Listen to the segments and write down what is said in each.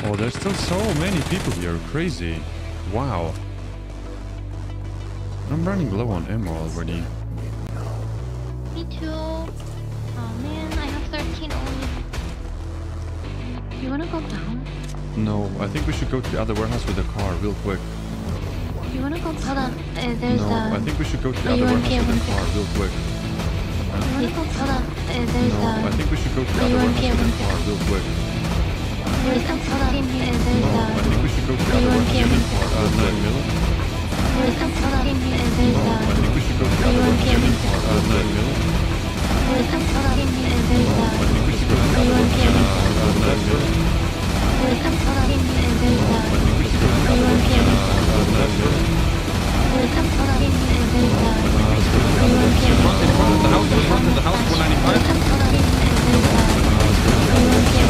Oh, there's still so many people here. Crazy. Wow. I'm running low on ammo already. Me too. Oh man, I have 13 only. You wanna go down? No, I think we should go to the other warehouse with a car real quick. You wanna go? Hold on. There's No, I think we should go to the Are other you on warehouse with a P1? car real quick. You wanna go? Hold on. There's No, I think we should go to the Are other you on warehouse with a P1? car real quick. There's hold on. There's No, I think we should go to the Are you other on warehouse with a P1? car real quick. There's hold on. No, I think we should go to the Are you other on warehouse with a P1? car real quick. There's hold on. No, I think we should go to the Are you other on warehouse P1? with a car real quick. There's hold on. I think we should go to the Are you other on warehouse with a P1? car real quick. There's hold on. Are you on P1? In front of the house, 495.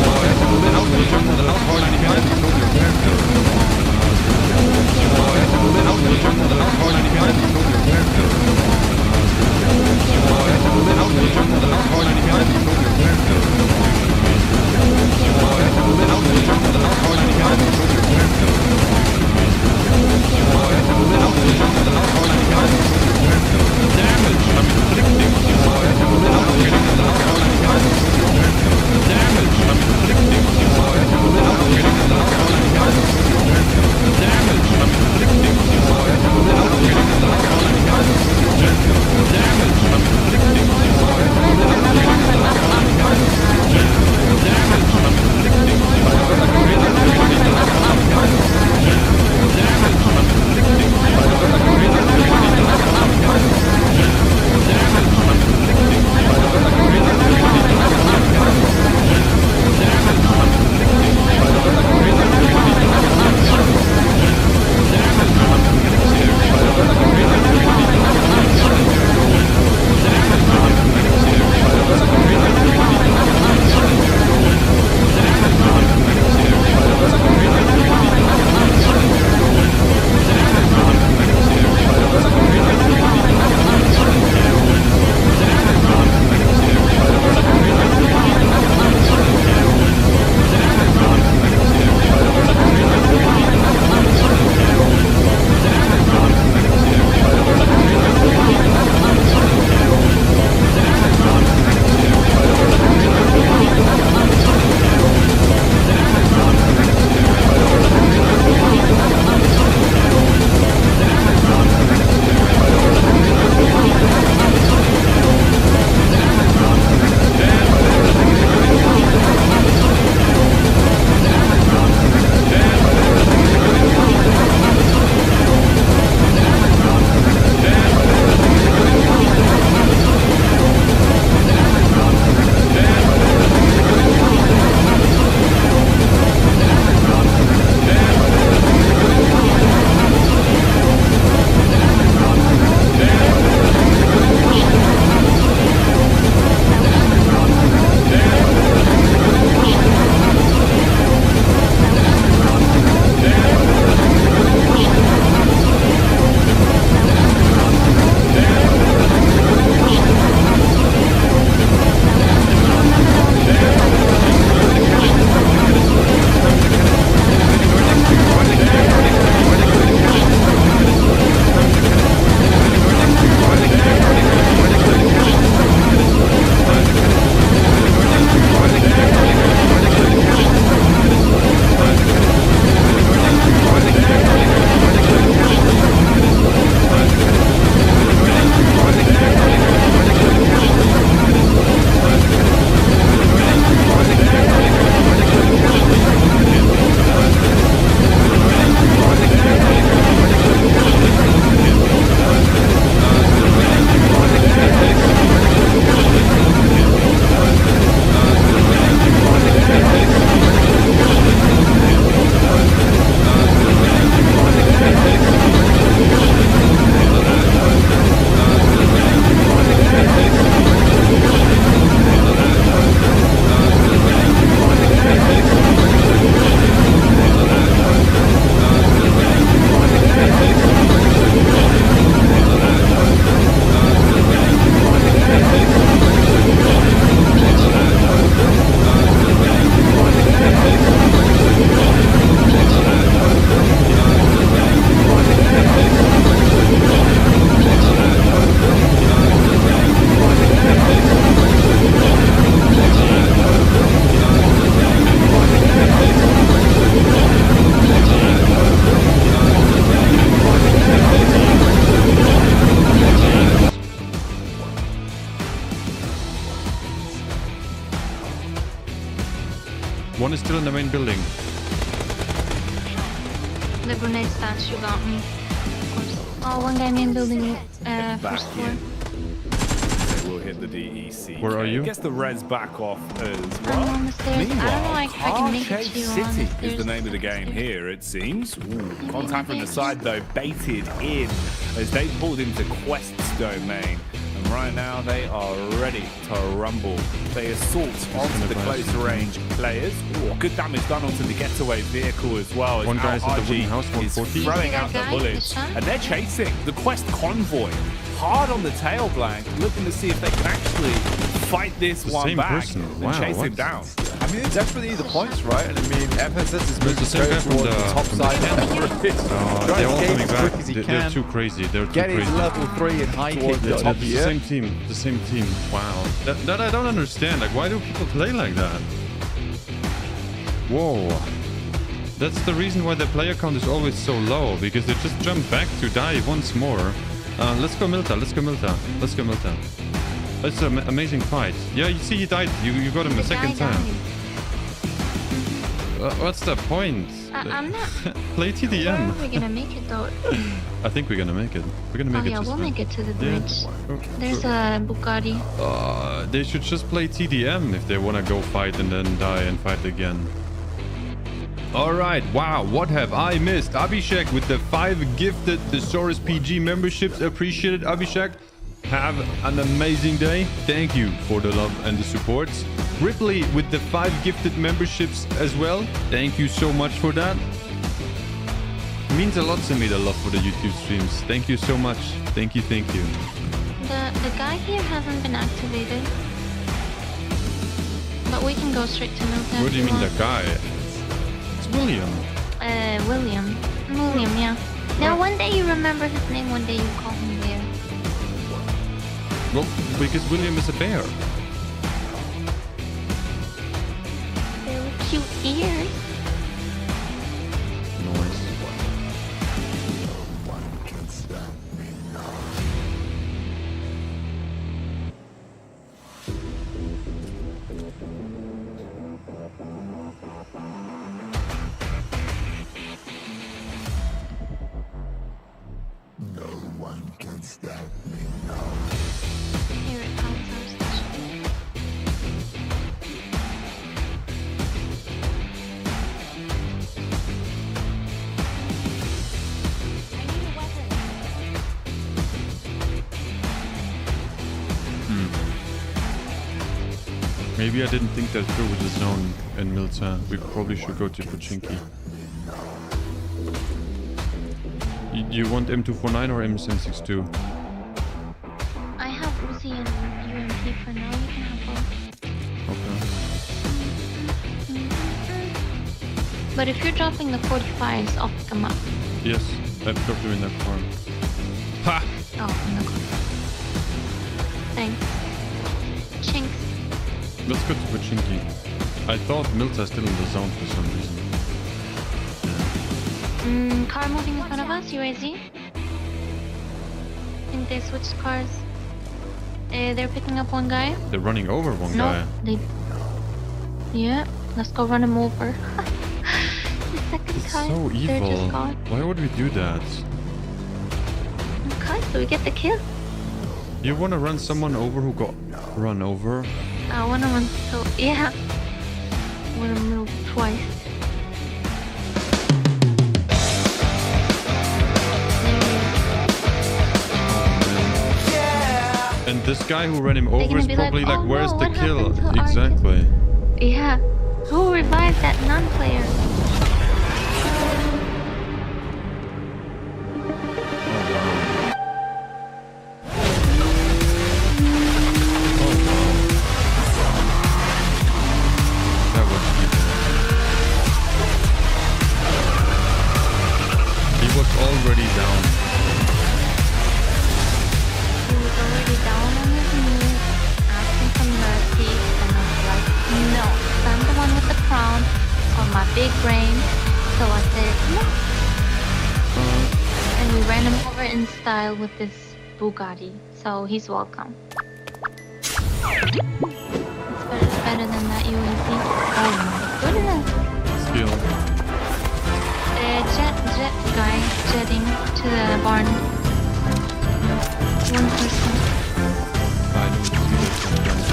Oh, yeah, jump on the house, you jump on the house, 495. Oh, yeah, jump on the house, you jump on the house, 495. Oh, yeah, jump on the house, you jump on the house, 495. Oh, yeah, One is still in the main building. The grenade stance, you got me. Of course. Oh, one guy main building, Back first floor. in. They will hit the DEC. Where are you? Gets the res back off as I'm well. on the stairs. I don't know if I can make it to you on the City stairs. is the name of the game here, it seems. Ooh, contact from the side though, baited in as they pulled into Quest's domain. And right now they are ready to rumble. They assault onto the close range players. Ooh, good damage done onto the getaway vehicle as well. One guy's at the wooden house, is 140. throwing out the bullets. And they're chasing the Quest convoy. Hard on the tail blank, looking to see if they can actually fight this one back and chase him down. I mean, they definitely need the points, right? And I mean, FSS is moving the same straight guy from towards the- the top from the side. They're all coming back. As he They're can. too crazy. They're too Get crazy. into level 3 and high kick the It's top the here. same team. The same team. Wow. That I don't understand. Like, why do people play like that? Whoa. That's the reason why the player count is always so low, because they just jump back to die once more. Let's go Milta. Let's go Milta. Let's go Milta. That's an amazing fight. Yeah, you see, he died. You got him a second time. What's the point? I'm not. Play Where TDM. are we gonna make it though? I think we're gonna make it. We're gonna make Oh it. yeah, just we'll fine. make it to the Yeah. bridge. There's a Bugatti. They should just play TDM if they want to go fight and then die and fight again. All right, wow, what have I missed? Abhishek with the 5 gifted Thesaurus PG memberships. Appreciated, Abhishek. Have an amazing day. Thank you for the love and the support. Ripley with the 5 gifted memberships as well. Thank you so much for that. Means a lot to me, the love for the YouTube streams. Thank you so much. Thank you, thank you. The guy here hasn't been activated. But we can go straight to Milton. What do you mean, the guy? It's William. William. William, yeah. Now, one day you remember his name, one day you call him Bear. Well, because William is a bear. Very cute ears. Noise. Here it comes, our station. Maybe I didn't think that through with the zone in Milta. We probably should go to Pochinki. You want M249 or M762? I have Uzi and UMP for now. You can have both. Okay. But if you're dropping the 45s, I'll pick them up. Yes, I've dropped you in that farm. Ha! Oh, in the car. Thanks. Chinks. Let's go to Pochinki. I thought Milta's still in the zone for some reason. Car moving in front of us, UAZ. I think they switched cars. They're picking up one guy. They're running over one guy. They... Yeah, let's go run him over. The second It's time. so They're just evil. gone. Why would we do that? Okay, so we get the kill. You want to run someone over who got run over? I wanna run so... Yeah. I wanna move twice. And this guy who ran him over gonna is be probably like, like, "Oh, where's no, the what kill? happened to our Exactly. Yeah. Who revived that non-player? That was evil. He was already down. He was already down on his knees, asking for mercy, and I was like, no, I'm the one with the crown on my big brain. So I said, no. And we ran him over in style with this Bugatti. So he's welcome. It's better than that UAZ. Oh my What is that? Skill. Jet guy jetting to the barn. One person. I don't see that sometimes.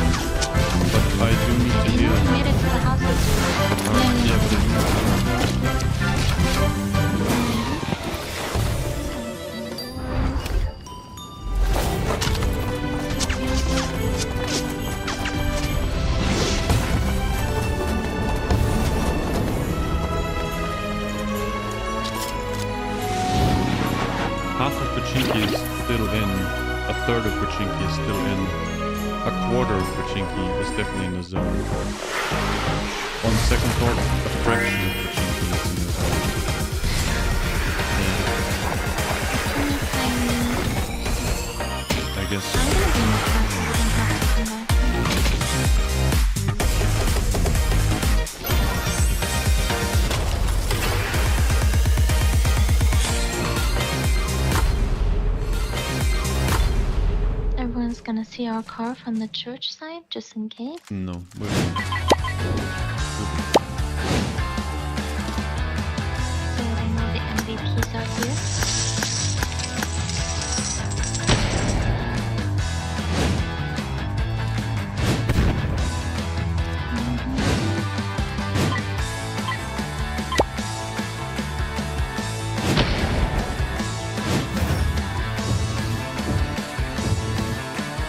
But I do need to You heal. know he made it to the houses. Alright, yeah, but it's half of Pachinki is still in. A third of Pachinki is still in. A quarter of Pachinki is definitely in the zone. On second thought, a fraction of Pachinki is in the zone. Yeah, I guess. I'm gonna be in the house and have to come back. Everyone's gonna see our car from the church side, just in case. No, we're So they know the MVPs are here.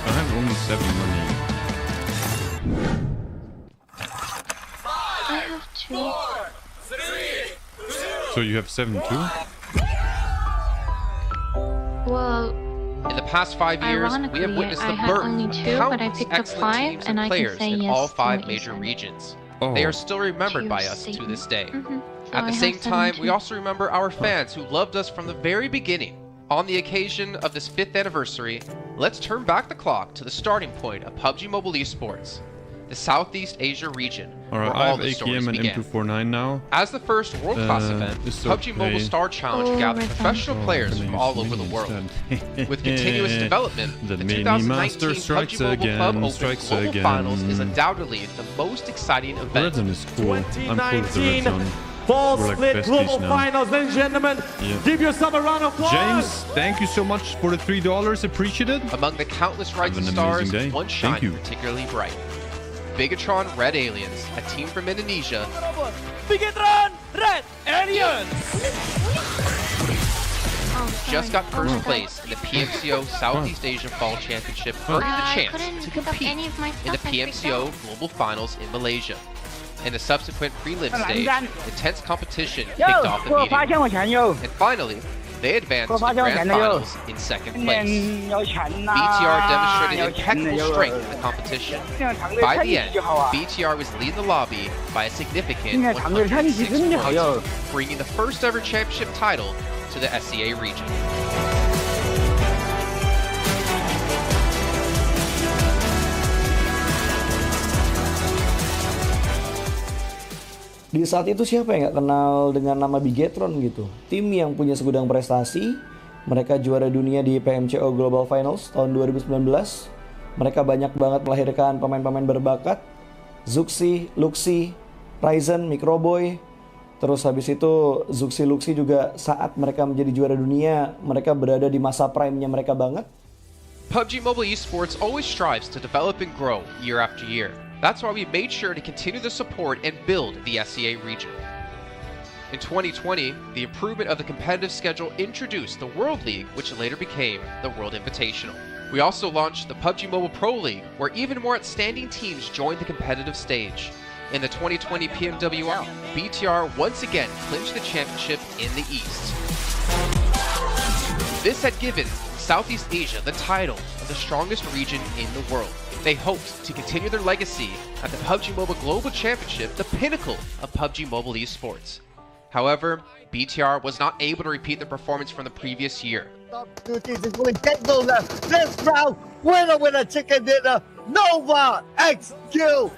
I have only 7 money. I have 2. So you have 7 too? Well, In the past 5 years, we ironically, have witnessed I the had birth only of 2, but I countless picked up excellent 5, teams and and I can players say in yes all to 5 what you major said. regions. Oh. They are still remembered by Choose us to statement. this day. So At I the have same time, 7 we too. also remember our fans who loved us from the very beginning. On the occasion of this 5th anniversary, let's turn back the clock to the starting point of PUBG Mobile Esports, the Southeast Asia region, Alright, where I all have the stories AKM and began. M249 now. As the first world-class event, so PUBG Mobile play- Star Challenge Oh, gathered right then. professional players I'm from gonna all use over the mini world. instead. With continuous development, The the mini 2019 master strikes PUBG Mobile again, Club Open strikes Global again. Finals is undoubtedly the most exciting Red event. Zone is cool. I'm cool with the Red 2019 Zone. Fall We're like Split besties Global now. Finals, ladies and gentlemen. Yeah. Give yourself a round of applause. James, thank you so much for the $3. Appreciate it. Among the countless Have rising an stars, amazing day. one Thank shines you. particularly bright. Bigatron Red Aliens, a team from Indonesia, Bigatron Red Aliens. Oh, just sorry. got first Oh, place in the PMCO Southeast Asia Fall Championship, earning the I chance couldn't to pick up compete any of my in the stuff I picked PMCO up. Global Finals in Malaysia. In the subsequent prelim stage, intense competition kicked off the 给我发 meeting. 现我钱哟， And finally, they advanced to the 给我发现我 grand 钱了哟。 finals in second 今 place. 年有钱呐， BTR demonstrated 有钱的 impeccable 哟。 strength in the competition. 这样长队 By 成 the 绩 end, 就好啊。 BTR was leading the lobby by a significant 今年长队成绩 106真的好哟。 points, bringing the first ever championship title to the SEA region. Di saat itu siapa yang nggak kenal dengan nama Bigatron gitu? Tim yang punya segudang prestasi, mereka juara dunia di PMCO Global Finals tahun 2019. Mereka banyak banget melahirkan pemain-pemain berbakat, Zuxi, Luxi, Ryzen, Microboy. Terus habis itu Zuxi, Luxi juga saat mereka menjadi juara dunia, mereka berada di masa prime-nya mereka banget. PUBG Mobile Esports always strives to develop and grow year after year. That's why we made sure to continue the support and build the SEA region. In 2020, the improvement of the competitive schedule introduced the World League, which later became the World Invitational. We also launched the PUBG Mobile Pro League, where even more outstanding teams joined the competitive stage. In the 2020 PMWL, BTR once again clinched the championship in the East. This had given Southeast Asia the title of the strongest region in the world. They hoped to continue their legacy at the PUBG Mobile Global Championship, the pinnacle of PUBG Mobile Esports. However, BTR was not able to repeat the performance from the previous year. Duties is going to take those this round. Winner with a chicken dinner. Nova XQL.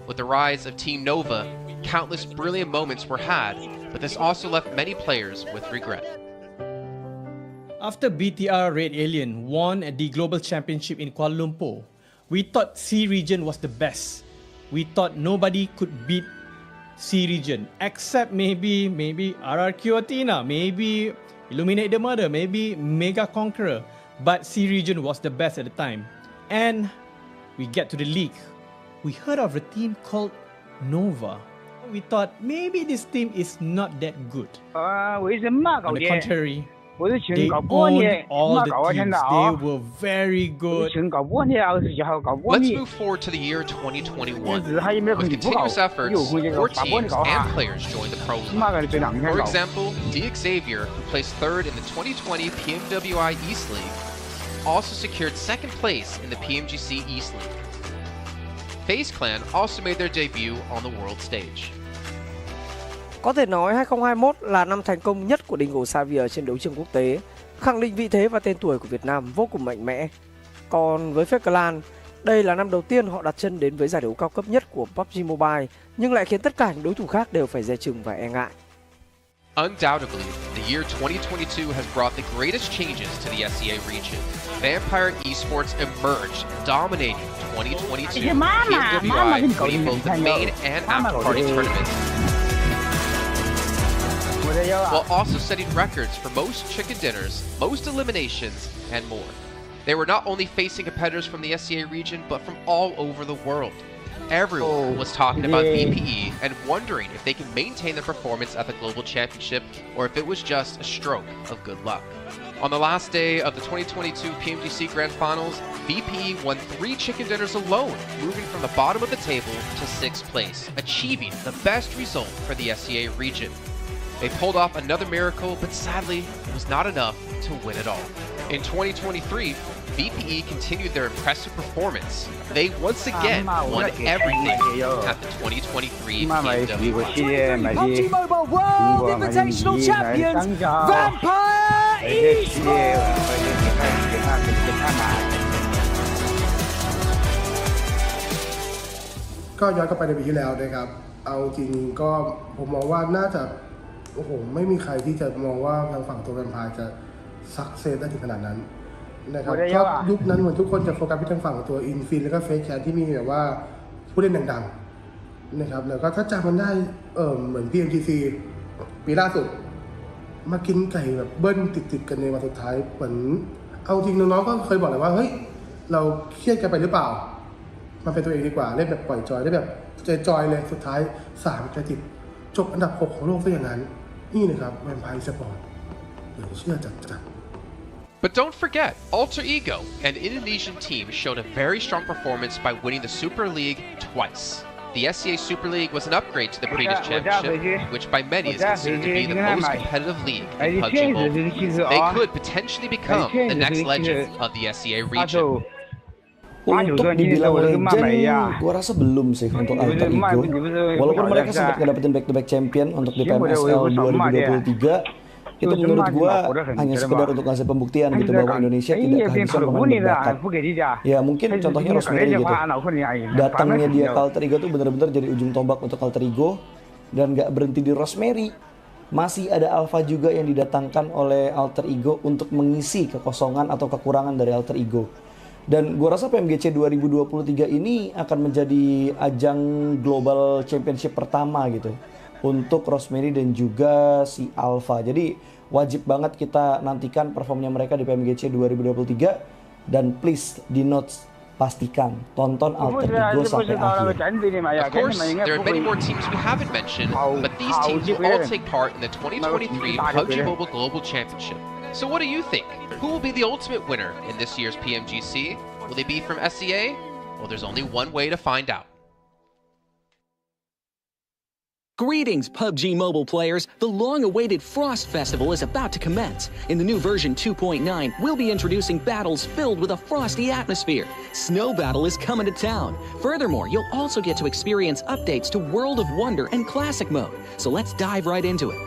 With the rise of Team Nova, countless brilliant moments were had, but this also left many players with regret. After BTR Red Alien won at the Global Championship in Kuala Lumpur, we thought C region was the best. we thought nobody could beat C region except maybe RRQ Athena, maybe Illuminate the Murder, maybe Mega Conqueror. But C region was the best at the time. And we get to the league. We heard of a team called Nova. We thought maybe this team is not that good. On the contrary, they owned all the teams. They were very good. Let's move forward to the year 2021. With continuous efforts, more teams and players joined the Pro League. For example, Xavier, who placed third in the 2020 PMWI East League, also secured second place in the PMGC East League. FaZe Clan also made their debut on the world stage. Có thể nói 2021 là năm thành công nhất của Dingo Xavier trên đấu trường quốc tế, khẳng định vị thế và tên tuổi của Việt Nam vô cùng mạnh mẽ. Còn với FaZe Clan, đây là năm đầu tiên họ đặt chân đến với giải đấu cao cấp nhất của PUBG Mobile, nhưng lại khiến tất cả những đối thủ khác đều phải dè chừng và e ngại. Undoubtedly, the year 2022 has brought the greatest changes to the SEA region. Vampire Esports emerged, dominating 2022 PMWI, winning both the main and after-party tournaments, while also setting records for most chicken dinners, most eliminations, and more. They were not only facing competitors from the SEA region, but from all over the world. Everyone was talking about VPE and wondering if they can maintain their performance at the Global Championship or if it was just a stroke of good luck. On the last day of the 2022 PMGC Grand Finals, VPE won 3 chicken dinners alone, moving from the bottom of the table to 6th place, achieving the best result for the SEA region. They pulled off another miracle, but sadly, it was not enough to win it all. In 2023, VPE continued their impressive performance. They once again won everything at the 2023 PMW. PUBG Mobile World Invitational Champions, Vampire Esports! ก็ย้อนกลับไปในปีที่แล้วนะครับเอาจริงก็ผมมองว่าน่าจะโอ้โหไม่มีใครที่จะมองว่าทางฝั่งตัวแวมไพร์จะซักเซสได้ถึงขนาดนั้นนะครับเพราะยุคนั้นเหมือนทุกคนจะโฟกัสไปทางฝั่งตัวอินฟินแล้วก็เฟซแคทที่มีแบบว่าผู้เล่นดังๆนะครับแล้วก็ถ้าจำมันได้เหมือน PMGC ปีล่าสุดมากินไก่แบบเบิ้ลติดๆกันในวันสุดท้ายเหมือนเอาจริงน้องๆก็เคยบอกเลยว่าเฮ้ยเราเครียดกันไปหรือเปล่ามันเป็นตัวเองดีกว่าเล่นแบบปล่อยจอยได้แบบจอยเลยสุดท้าย3จะติดจบอันดับ6ของโลกซะอย่างนั้นนี่นะครับแวมไพร์สปอร์ตเหลือเชื่อจัด But don't forget, Alter Ego, an Indonesian team, showed a very strong performance by winning the Super League twice. The SEA Super League was an upgrade to the previous championship, which by many is considered to be the most competitive league in PUBG Mobile. They could potentially become the next legend of the SEA region. Untuk dibilang legend, gua rasa belum sih untuk Alter Ego. Walaupun mereka sempat ngedapetin back-to-back champion untuk di PMSL 2023, itu menurut gua hanya sekedar untuk ngasih pembuktian gitu bahwa Indonesia tidak kehabisan pemain berbakat. Ya mungkin contohnya Rosemary gitu. Datangnya dia ke Alter Ego tuh bener-bener jadi ujung tombak untuk Alter Ego, dan nggak berhenti di Rosemary. Masih ada Alpha juga yang didatangkan oleh Alter Ego untuk mengisi kekosongan atau kekurangan dari Alter Ego. Dan gue rasa PMGC 2023 ini akan menjadi ajang Global Championship pertama gitu untuk Rosemary dan juga si Alpha. Jadi wajib banget kita nantikan performnya mereka di PMGC 2023. Dan please di notes pastikan tonton Alter Ego sampai akhir. Of course, there are many more teams we haven't mentioned, but these teams will all take part in the 2023 PUBG Mobile Global Championship. So what do you think? Who will be the ultimate winner in this year's PMGC? Will they be from SEA? Well, there's only one way to find out. Greetings, PUBG Mobile players! The long-awaited Frost Festival is about to commence. In the new version 2.9, we'll be introducing battles filled with a frosty atmosphere. Snow Battle is coming to town. Furthermore, you'll also get to experience updates to World of Wonder and Classic Mode. So let's dive right into it.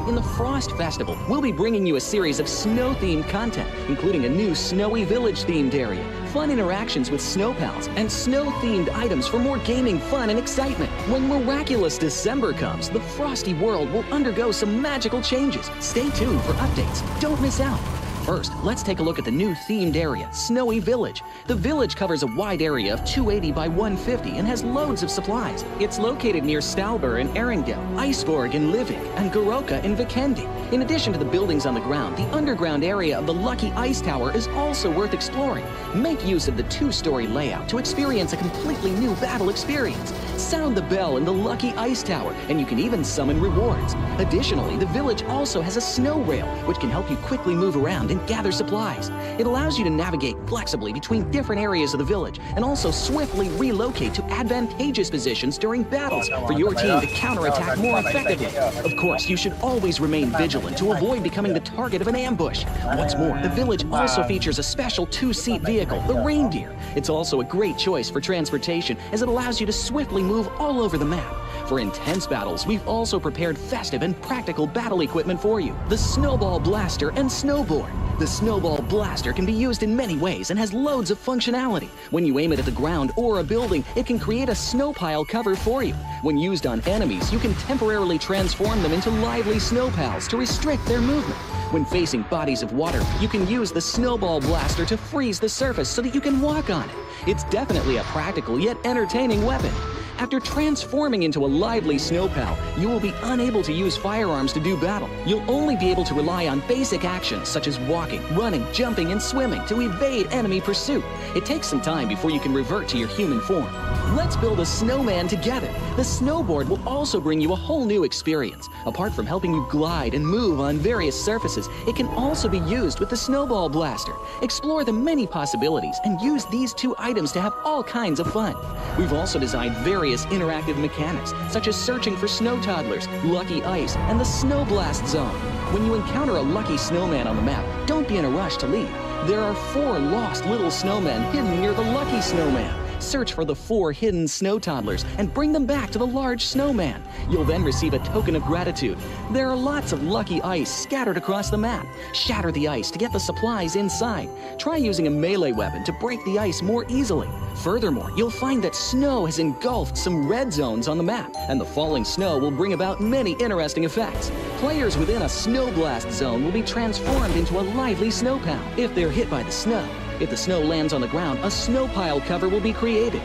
In the Frost Festival, we'll be bringing you a series of snow-themed content, including a new Snowy Village-themed area, fun interactions with snow pals, and snow-themed items for more gaming fun and excitement. When miraculous December comes, the frosty world will undergo some magical changes. Stay tuned for updates. Don't miss out. First, let's take a look at the new themed area, Snowy Village. The village covers a wide area of 280 by 150 and has loads of supplies. It's located near Stalber in Erringdale, Iceborg in Livik, and Goroka in Vikendi. In addition to the buildings on the ground, the underground area of the Lucky Ice Tower is also worth exploring. Make use of the two-story layout to experience a completely new battle experience. Sound the bell in the Lucky Ice Tower, and you can even summon rewards. Additionally, the village also has a snow rail, which can help you quickly move around and gather supplies. It allows you to navigate flexibly between different areas of the village and also swiftly relocate to advantageous positions during battles for your team to counterattack more effectively. Of course, you should always remain vigilant to avoid becoming the target of an ambush. What's more, the village also features a special two-seat vehicle, the Reindeer. It's also a great choice for transportation as it allows you to swiftly move all over the map. For intense battles, we've also prepared festive and practical battle equipment for you, the Snowball Blaster and Snowboard. The Snowball Blaster can be used in many ways and has loads of functionality. When you aim it at the ground or a building, it can create a snow pile cover for you. When used on enemies, you can temporarily transform them into lively snow piles to restrict their movement. When facing bodies of water, you can use the Snowball Blaster to freeze the surface so that you can walk on it. It's definitely a practical yet entertaining weapon. After transforming into a lively snow pal, you will be unable to use firearms to do battle. You'll only be able to rely on basic actions such as walking, running, jumping, and swimming to evade enemy pursuit. It takes some time before you can revert to your human form. Let's build a snowman together. The snowboard will also bring you a whole new experience. Apart from helping you glide and move on various surfaces, it can also be used with the Snowball Blaster. Explore the many possibilities and use these two items to have all kinds of fun. We've also designed various interactive mechanics, such as searching for snow toddlers, lucky ice, and the snow blast zone. When you encounter a lucky snowman on the map, don't be in a rush to leave. There are 4 lost little snowmen hidden near the lucky snowman. Search for the 4 hidden snow toddlers and bring them back to the large snowman. You'll then receive a token of gratitude. There are lots of lucky ice scattered across the map. Shatter the ice to get the supplies inside. Try using a melee weapon to break the ice more easily. Furthermore, you'll find that snow has engulfed some red zones on the map, and the falling snow will bring about many interesting effects. Players within a snow blast zone will be transformed into a lively snow pal if they're hit by the snow. If the snow lands on the ground, a snow pile cover will be created.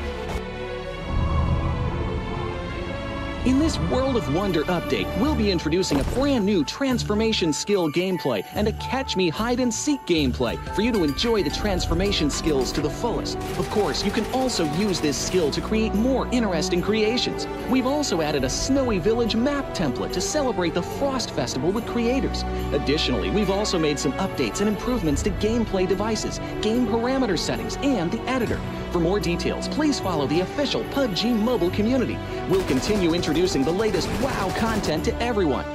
In this World of Wonder update, we'll be introducing a brand new transformation skill gameplay and a catch me hide and seek gameplay for you to enjoy the transformation skills to the fullest. Of course, you can also use this skill to create more interesting creations. We've also added a Snowy Village map template to celebrate the Frost Festival with creators. Additionally, we've also made some updates and improvements to gameplay devices, game parameter settings, and the editor. For more details, please follow the official PUBG Mobile community. We'll continue introducing the latest WoW content to everyone.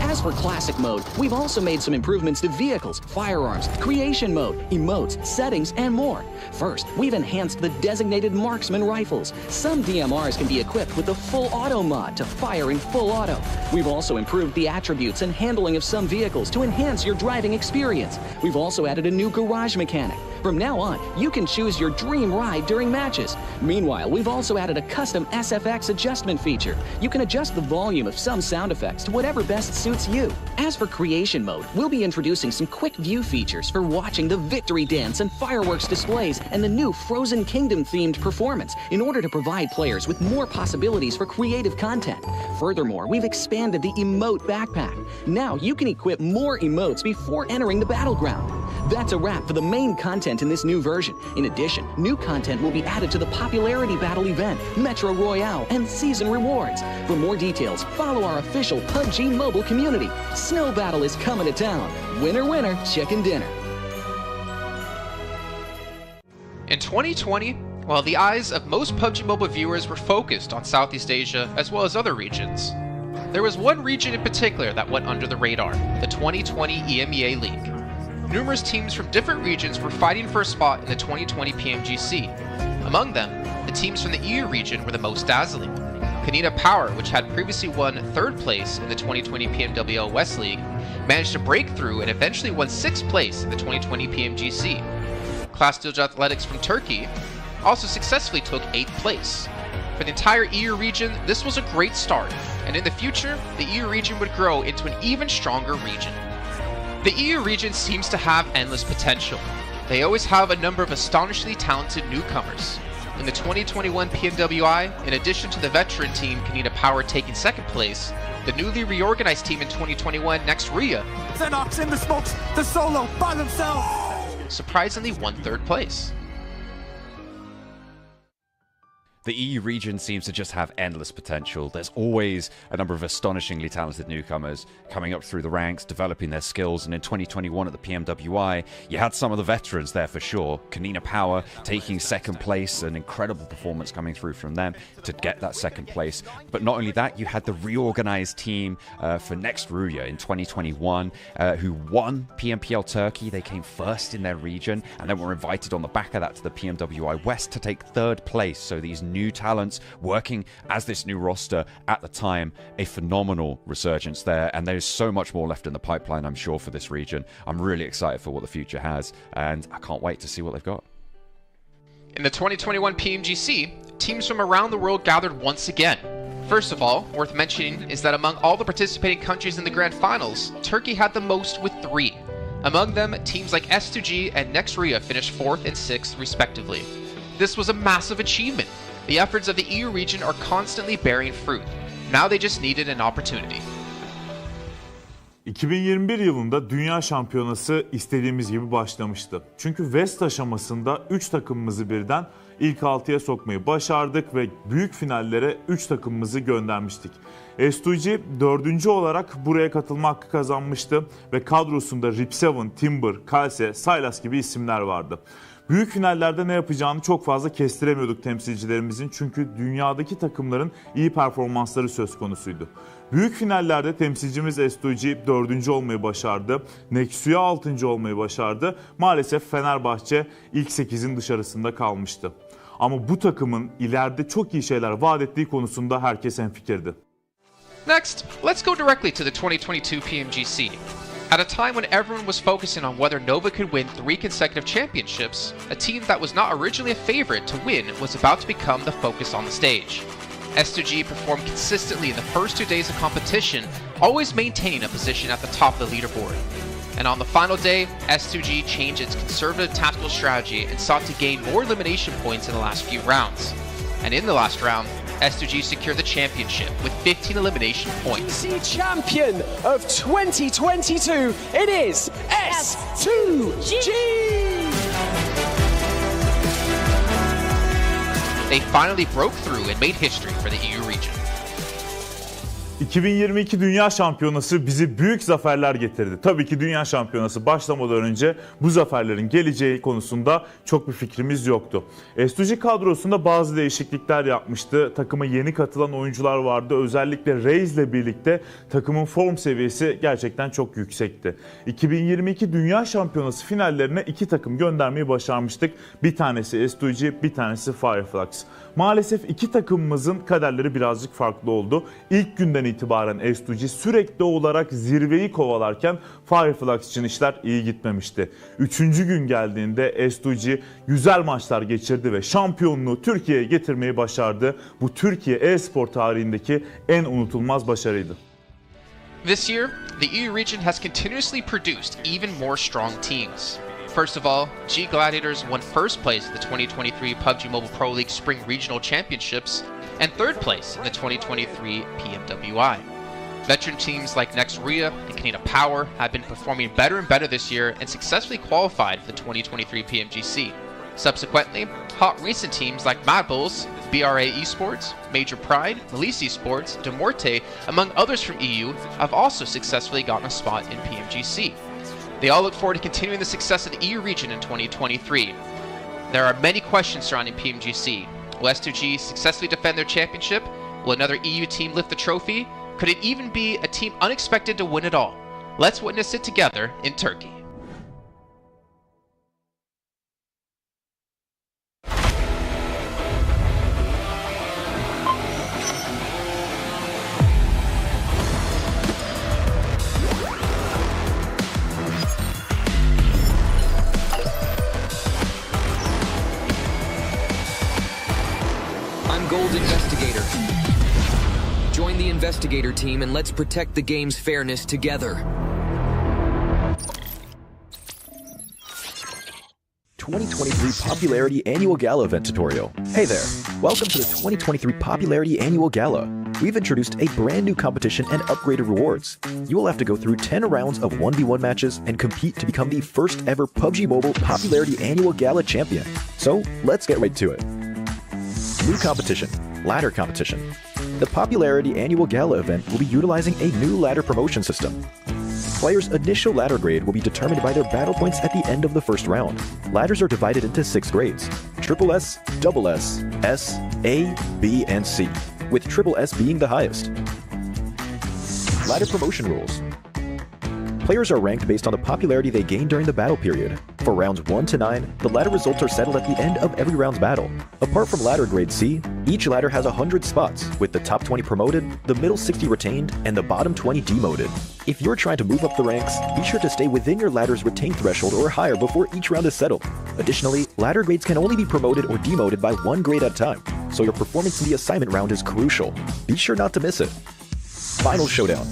As for Classic Mode, we've also made some improvements to vehicles, firearms, creation mode, emotes, settings, and more. First, we've enhanced the designated marksman rifles. Some DMRs can be equipped with the full auto mod to fire in full auto. We've also improved the attributes and handling of some vehicles to enhance your driving experience. We've also added a new garage mechanic. From now on, you can choose your dream ride during matches. Meanwhile, we've also added a custom SFX adjustment feature. You can adjust the volume of some sound effects to whatever best suits you. As for creation mode, we'll be introducing some quick view features for watching the victory dance and fireworks displays and the new Frozen Kingdom themed performance in order to provide players with more possibilities for creative content. Furthermore, we've expanded the emote backpack. Now you can equip more emotes before entering the battleground. That's a wrap for the main content in this new version. In addition, new content will be added to the popularity battle event, Metro Royale, and season rewards. For more details, follow our official PUBG Mobile community. Snow Battle is coming to town. Winner, winner, chicken dinner. In 2020, while the eyes of most PUBG Mobile viewers were focused on Southeast Asia as well as other regions, there was one region in particular that went under the radar, the 2020 EMEA League. Numerous teams from different regions were fighting for a spot in the 2020 PMGC. Among them, the teams from the EU region were the most dazzling. Kanina Power, which had previously won 3rd place in the 2020 PMWL West League, managed to break through and eventually won 6th place in the 2020 PMGC. Class Dilge Athletics from Turkey also successfully took 8th place. For the entire EU region, this was a great start, and in the future, the EU region would grow into an even stronger region. The EU region seems to have endless potential. They always have a number of astonishingly talented newcomers. In the 2021 PMWI, in addition to the veteran team Kanina Power taking second place, the newly reorganized team in 2021, Next Ria, Xenox in the smokes, the solo by themselves, surprisingly won third place. The EU region seems to just have endless potential. There's always a number of astonishingly talented newcomers coming up through the ranks, developing their skills, and in 2021 at the PMWI, you had some of the veterans there for sure. Kanina Power taking second place, an incredible performance coming through from them to get that second place. But not only that, you had the reorganized team for Next Ruya in 2021 who won PMPL Turkey. They came first in their region and then were invited on the back of that to the PMWI West to take third place. So these new talents working as this new roster at the time, a phenomenal resurgence there, and there's so much more left in the pipeline, I'm sure, for this region. I'm really excited for what the future has, and I can't wait to see what they've got. In the 2021 PMGC, teams from around the world gathered once again. First of all, worth mentioning is that among all the participating countries in the grand finals, Turkey had the most with 3. Among them, teams like S2G and Next Ria finished 4th and 6th respectively. This was a massive achievement. The efforts of the EU region are constantly bearing fruit. Now they just needed an opportunity. 2021 yılında Dünya Şampiyonası istediğimiz gibi başlamıştı. Çünkü West aşamasında 3 takımımızı birden ilk 6'ya sokmayı başardık ve büyük finallere 3 takımımızı göndermiştik. S2G 4. olarak buraya katılma hakkı kazanmıştı ve kadrosunda Rip7, Timber, Kalse, Sylas gibi isimler vardı. Büyük finallerde ne yapacağını çok fazla kestiremiyorduk temsilcilerimizin, çünkü dünyadaki takımların iyi performansları söz konusuydu. Büyük finallerde temsilcimiz S2G 4. olmayı başardı, Nexu'ya 6. olmayı başardı. Maalesef Fenerbahçe ilk 8'in dışarısında kalmıştı. Ama bu takımın ileride çok iyi şeyler vaat ettiği konusunda herkes hemfikirdi. Next, let's go directly to the 2022 PMGC. At a time when everyone was focusing on whether Nova could win 3 consecutive championships, a team that was not originally a favorite to win was about to become the focus on the stage. S2G performed consistently in the first 2 days of competition, always maintaining a position at the top of the leaderboard. And on the final day, S2G changed its conservative tactical strategy and sought to gain more elimination points in the last few rounds. And in the last round, S2G secured the championship with 15 elimination points. The champion of 2022, it is S2G! They finally broke through and made history for the EU region. 2022 Dünya Şampiyonası bizi büyük zaferler getirdi. Tabii ki Dünya Şampiyonası başlamadan önce bu zaferlerin geleceği konusunda çok bir fikrimiz yoktu. S2G kadrosunda bazı değişiklikler yapmıştı. Takıma yeni katılan oyuncular vardı. Özellikle Reis ile birlikte takımın form seviyesi gerçekten çok yüksekti. 2022 Dünya Şampiyonası finallerine 2 takım göndermeyi başarmıştık. Bir tanesi S2G, bir tanesi Fireflux. Maalesef 2 takımımızın kaderleri birazcık farklı oldu. İlk günden itibaren S2G sürekli olarak zirveyi kovalarken Fireflux için işler iyi gitmemişti. 3. gün geldiğinde S2G güzel maçlar geçirdi ve şampiyonluğu Türkiye'ye getirmeyi başardı. Bu Türkiye e-spor tarihindeki en unutulmaz başarıydı. This year, the EU region has continuously produced even more strong teams. First of all, G Gladiators won first place at the 2023 PUBG Mobile Pro League Spring Regional Championships and third place in the 2023 PMWI. Veteran teams like Next Ria and Kanina Power have been performing better and better this year and successfully qualified for the 2023 PMGC. Subsequently, hot recent teams like Mad Bulls, BRA Esports, Major Pride, Melise Esports, Demorte, among others from EU, have also successfully gotten a spot in PMGC. They all look forward to continuing the success of the EU region in 2023. There are many questions surrounding PMGC. Will S2G successfully defend their championship? Will another EU team lift the trophy? Could it even be a team unexpected to win it all? Let's witness it together in Turkey. Gold Investigator. Join the Investigator team and let's protect the game's fairness together. 2023 Popularity Annual Gala event tutorial. Hey there, welcome to the 2023 Popularity Annual Gala. We've introduced a brand new competition and upgraded rewards. You will have to go through 10 rounds of 1v1 matches and compete to become the first ever PUBG Mobile Popularity Annual Gala champion. So let's get right to it. New competition, ladder competition. The Popularity Annual Gala event will be utilizing a new ladder promotion system. Players' initial ladder grade will be determined by their battle points at the end of the first round. Ladders are divided into 6 grades: Triple S, Double S, S, A, B, and C, with Triple S being the highest. Ladder promotion rules. Players are ranked based on the popularity they gain during the battle period. For rounds 1 to 9, the ladder results are settled at the end of every round's battle. Apart from ladder grade C, each ladder has 100 spots, with the top 20 promoted, the middle 60 retained, and the bottom 20 demoted. If you're trying to move up the ranks, be sure to stay within your ladder's retained threshold or higher before each round is settled. Additionally, ladder grades can only be promoted or demoted by 1 grade at a time, so your performance in the assignment round is crucial. Be sure not to miss it. Final showdown.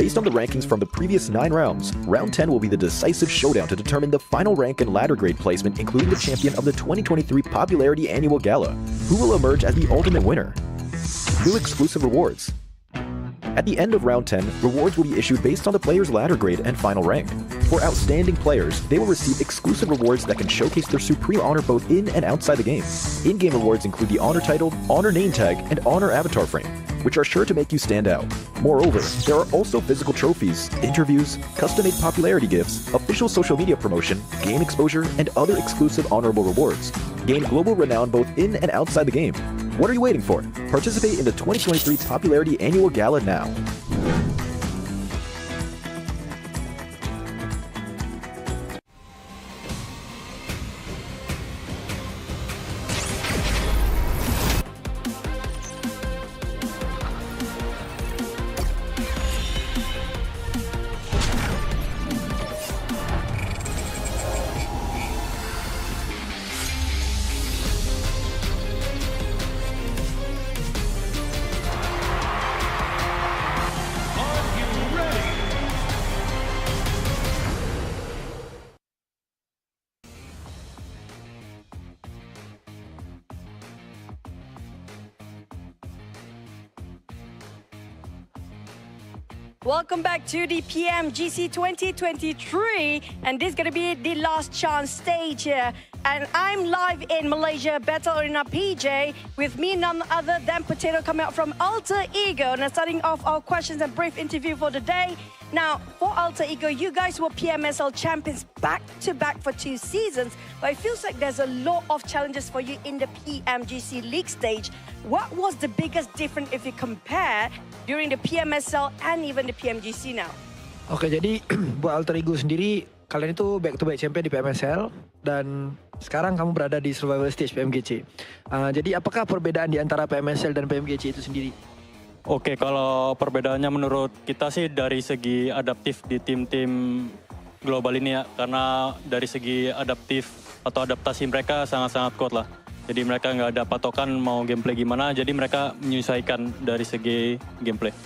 Based on the rankings from the previous 9 rounds, round 10 will be the decisive showdown to determine the final rank and ladder grade placement, including the champion of the 2023 Popularity Annual Gala, who will emerge as the ultimate winner. New exclusive rewards. At the end of round 10, rewards will be issued based on the player's ladder grade and final rank. For outstanding players, they will receive exclusive rewards that can showcase their supreme honor both in and outside the game. In-game rewards include the honor title, honor name tag, and honor avatar frame, which are sure to make you stand out. Moreover, there are also physical trophies, interviews, custom-made popularity gifts, official social media promotion, game exposure, and other exclusive honorable rewards. Gain global renown both in and outside the game. What are you waiting for? Participate in the 2023 Popularity Annual Gala now. Welcome back to the PMGC 2023, and this is going to be the last chance stage here. And I'm live in Malaysia, Battle Arena PJ, with me none other than Potato coming out from Alter Ego. Now starting off our questions and brief interview for the day. Now, for Alter Ego, you guys were PMSL champions back-to-back for 2 seasons, but it feels like there's a lot of challenges for you in the PMGC League stage. What was the biggest difference if you compare during the PMSL and even the PMGC now? Oke, jadi buat Alter Ego sendiri, kalian itu back-to-back champion di PMSL dan sekarang kamu berada di survival stage PMGC. Jadi apakah perbedaan di antara PMSL dan PMGC itu sendiri? Oke, kalau perbedaannya menurut kita sih dari segi adaptif di tim-tim global ini ya. Karena dari segi adaptif atau adaptasi mereka sangat-sangat kuat lah. Jadi mereka nggak ada patokan mau gameplay gimana, jadi mereka menyesuaikan dari segi gameplay.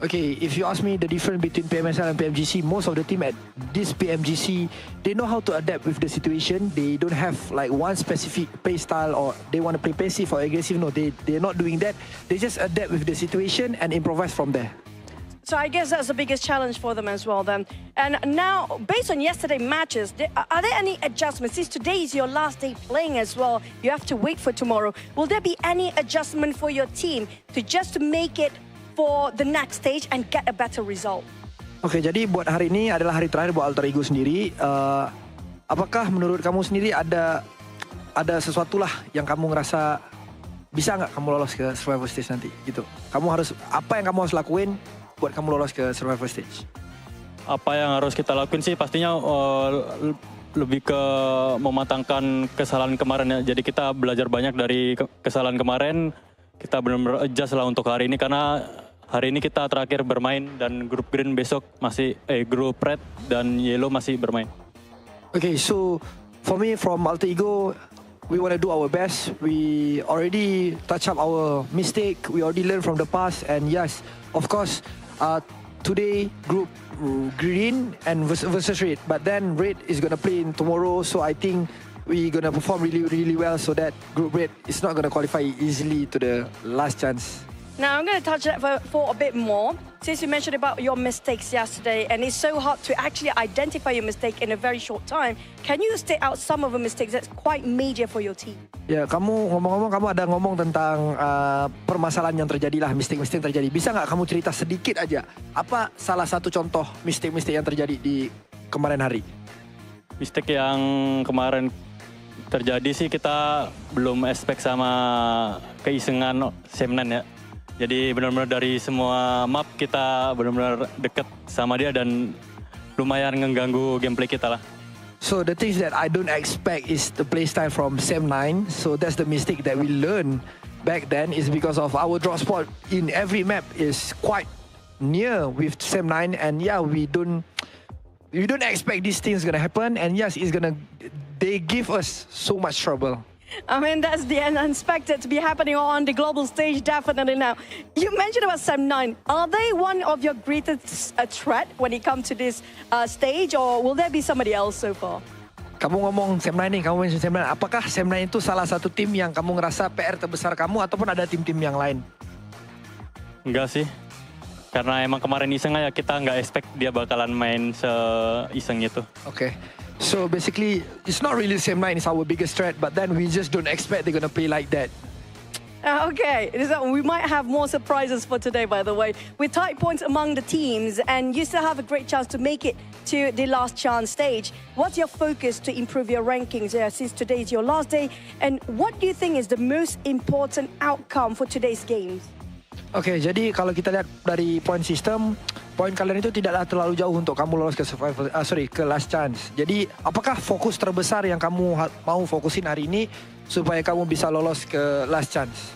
Okay, if you ask me the difference between PMSL and PMGC, most of the team at this PMGC, they know how to adapt with the situation. They don't have like one specific play style or they want to play passive or aggressive. No, they're not doing that. They just adapt with the situation and improvise from there. So I guess that's the biggest challenge for them as well then. And now, based on yesterday's matches, are there any adjustments? Since today is your last day playing as well, you have to wait for tomorrow. Will there be any adjustment for your team to make it for the next stage and get a better result? Oke, jadi buat hari ini adalah hari terakhir buat Alter Ego sendiri. Apakah menurut kamu sendiri ada sesuatu lah yang kamu ngerasa bisa nggak kamu lolos ke survival stage nanti gitu? Apa yang kamu harus lakuin buat kamu lolos ke survival stage? Apa yang harus kita lakuin sih pastinya lebih ke mematangkan kesalahan kemarin ya. Jadi kita belajar banyak dari kesalahan kemarin. Kita benar-benar adjust lah untuk hari ini karena hari ini kita terakhir bermain dan grup green besok masih grup red dan yellow masih bermain. Okay, so for me from Alter Ego, we want to do our best. We already touch up our mistake. We already learned from the past, and yes, of course, today group green and versus red, but then red is gonna play in tomorrow, so I think we're gonna perform really well, so that group red is not gonna qualify easily to the last chance. Now I'm going to touch that for a bit more. Since you mentioned about your mistakes yesterday, and it's so hard to actually identify your mistake in a very short time, can you state out some of the mistakes that's quite major for your team? Ya, kamu ngomong-ngomong, kamu ada ngomong tentang permasalahan yang terjadi lah, mistake-mistake yang terjadi. Bisa nggak kamu cerita sedikit aja, apa salah satu contoh mistake-mistake yang terjadi di kemarin hari? Mistake yang kemarin terjadi sih, kita belum expect sama keisengan Semnan ya. Jadi benar-benar dari semua map kita benar-benar dekat sama dia dan lumayan mengganggu gameplay kita lah. So the things that I don't expect is the playstyle from Sem9. So that's the mistake that we learned back then, is because of our drop spot in every map is quite near with Sem9, and yeah, we don't expect these things gonna happen, and yes, they give us so much trouble. I mean, that's the unexpected to be happening on the global stage, definitely. Now, you mentioned about Sem9. Are they one of your greatest threat when it comes to this stage, or will there be somebody else so far? Kamu ngomong Sem9 nih, kamu mention Sem9. Apakah Sem9 itu salah satu tim yang kamu ngerasa PR terbesar kamu, ataupun ada tim-tim yang lain? Enggak sih. Karena emang kemarin iseng aja, kita nggak expect dia bakalan main se-iseng itu. Okay. So basically, it's not really Sem9 is our biggest threat, but then we just don't expect they're gonna play like that. Okay, we might have more surprises for today, by the way. With tight points among the teams, and you still have a great chance to make it to the last chance stage. What's your focus to improve your rankings since today is your last day? And what do you think is the most important outcome for today's games? Okay, jadi kalau kita lihat dari point system, poin kalian itu tidaklah terlalu jauh untuk kamu lolos ke ke last chance. Jadi, apakah fokus terbesar yang kamu mau fokusin hari ini supaya kamu bisa lolos ke last chance?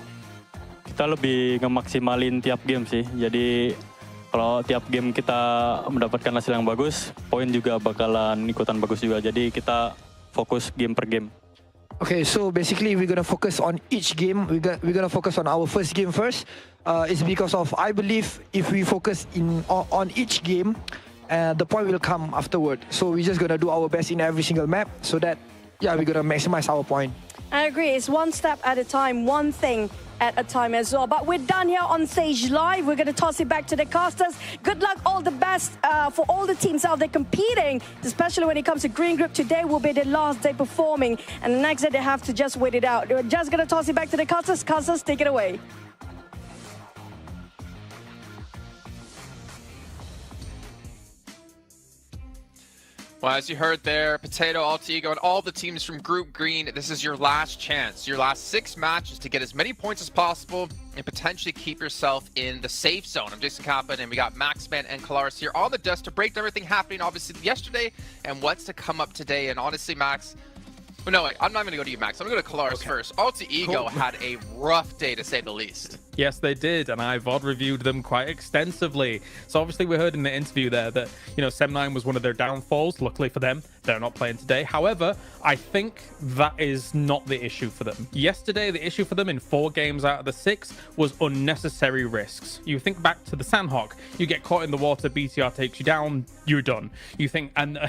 Kita lebih ngemaksimalin tiap game sih. Jadi, kalau tiap game kita mendapatkan hasil yang bagus, poin juga bakalan ikutan bagus juga. Jadi, kita fokus game per game. Okay, so basically we're gonna focus on each game. We're gonna focus on our first game first. It's because of, I believe if we focus on each game, the point will come afterward. So we're just gonna do our best in every single map, so that we're gonna maximize our point. I agree. It's one step at a time, one thing at a time as well. But we're done here on stage live. We're going to toss it back to the casters. Good luck, all the best for all the teams out there competing, especially when it comes to Green Group. Today will be the last day performing, and the next day they have to just wait it out. We're just going to toss it back to the casters. Casters, take it away. Well, as you heard there, Potato, Alter Ego, and all the teams from Group Green, this is your last chance, your last 6 matches to get as many points as possible and potentially keep yourself in the safe zone. I'm Jason Kappan, and we got Maxman and Kalaris here on the desk to break down everything happening, obviously, yesterday and what's to come up today. And honestly, Max, well, no, I'm not going to go to you, Max. I'm going to go to Kalaris first. Alter Ego had a rough day, to say the least. Yes, they did, and I VOD reviewed them quite extensively. So obviously we heard in the interview there that, Sem9 was one of their downfalls. Luckily for them, they're not playing today. However, I think that is not the issue for them. Yesterday, the issue for them in 4 games out of the 6 was unnecessary risks. You think back to the Sandhawk, you get caught in the water, BTR takes you down, you're done. You think, and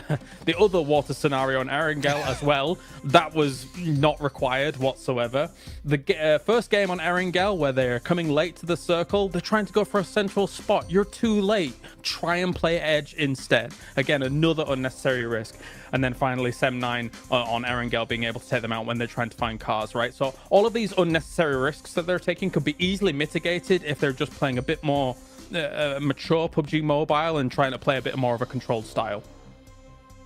the other water scenario on Erangel as well, that was not required whatsoever. The first game on Erangel, where they're coming late to the circle, they're trying to go for a central spot. You're too late. Try and play edge instead. Again, another unnecessary risk. And then finally Sem9 on Erangel being able to take them out when they're trying to find cars, right? So all of these unnecessary risks that they're taking could be easily mitigated if they're just playing a bit more mature PUBG Mobile and trying to play a bit more of a controlled style.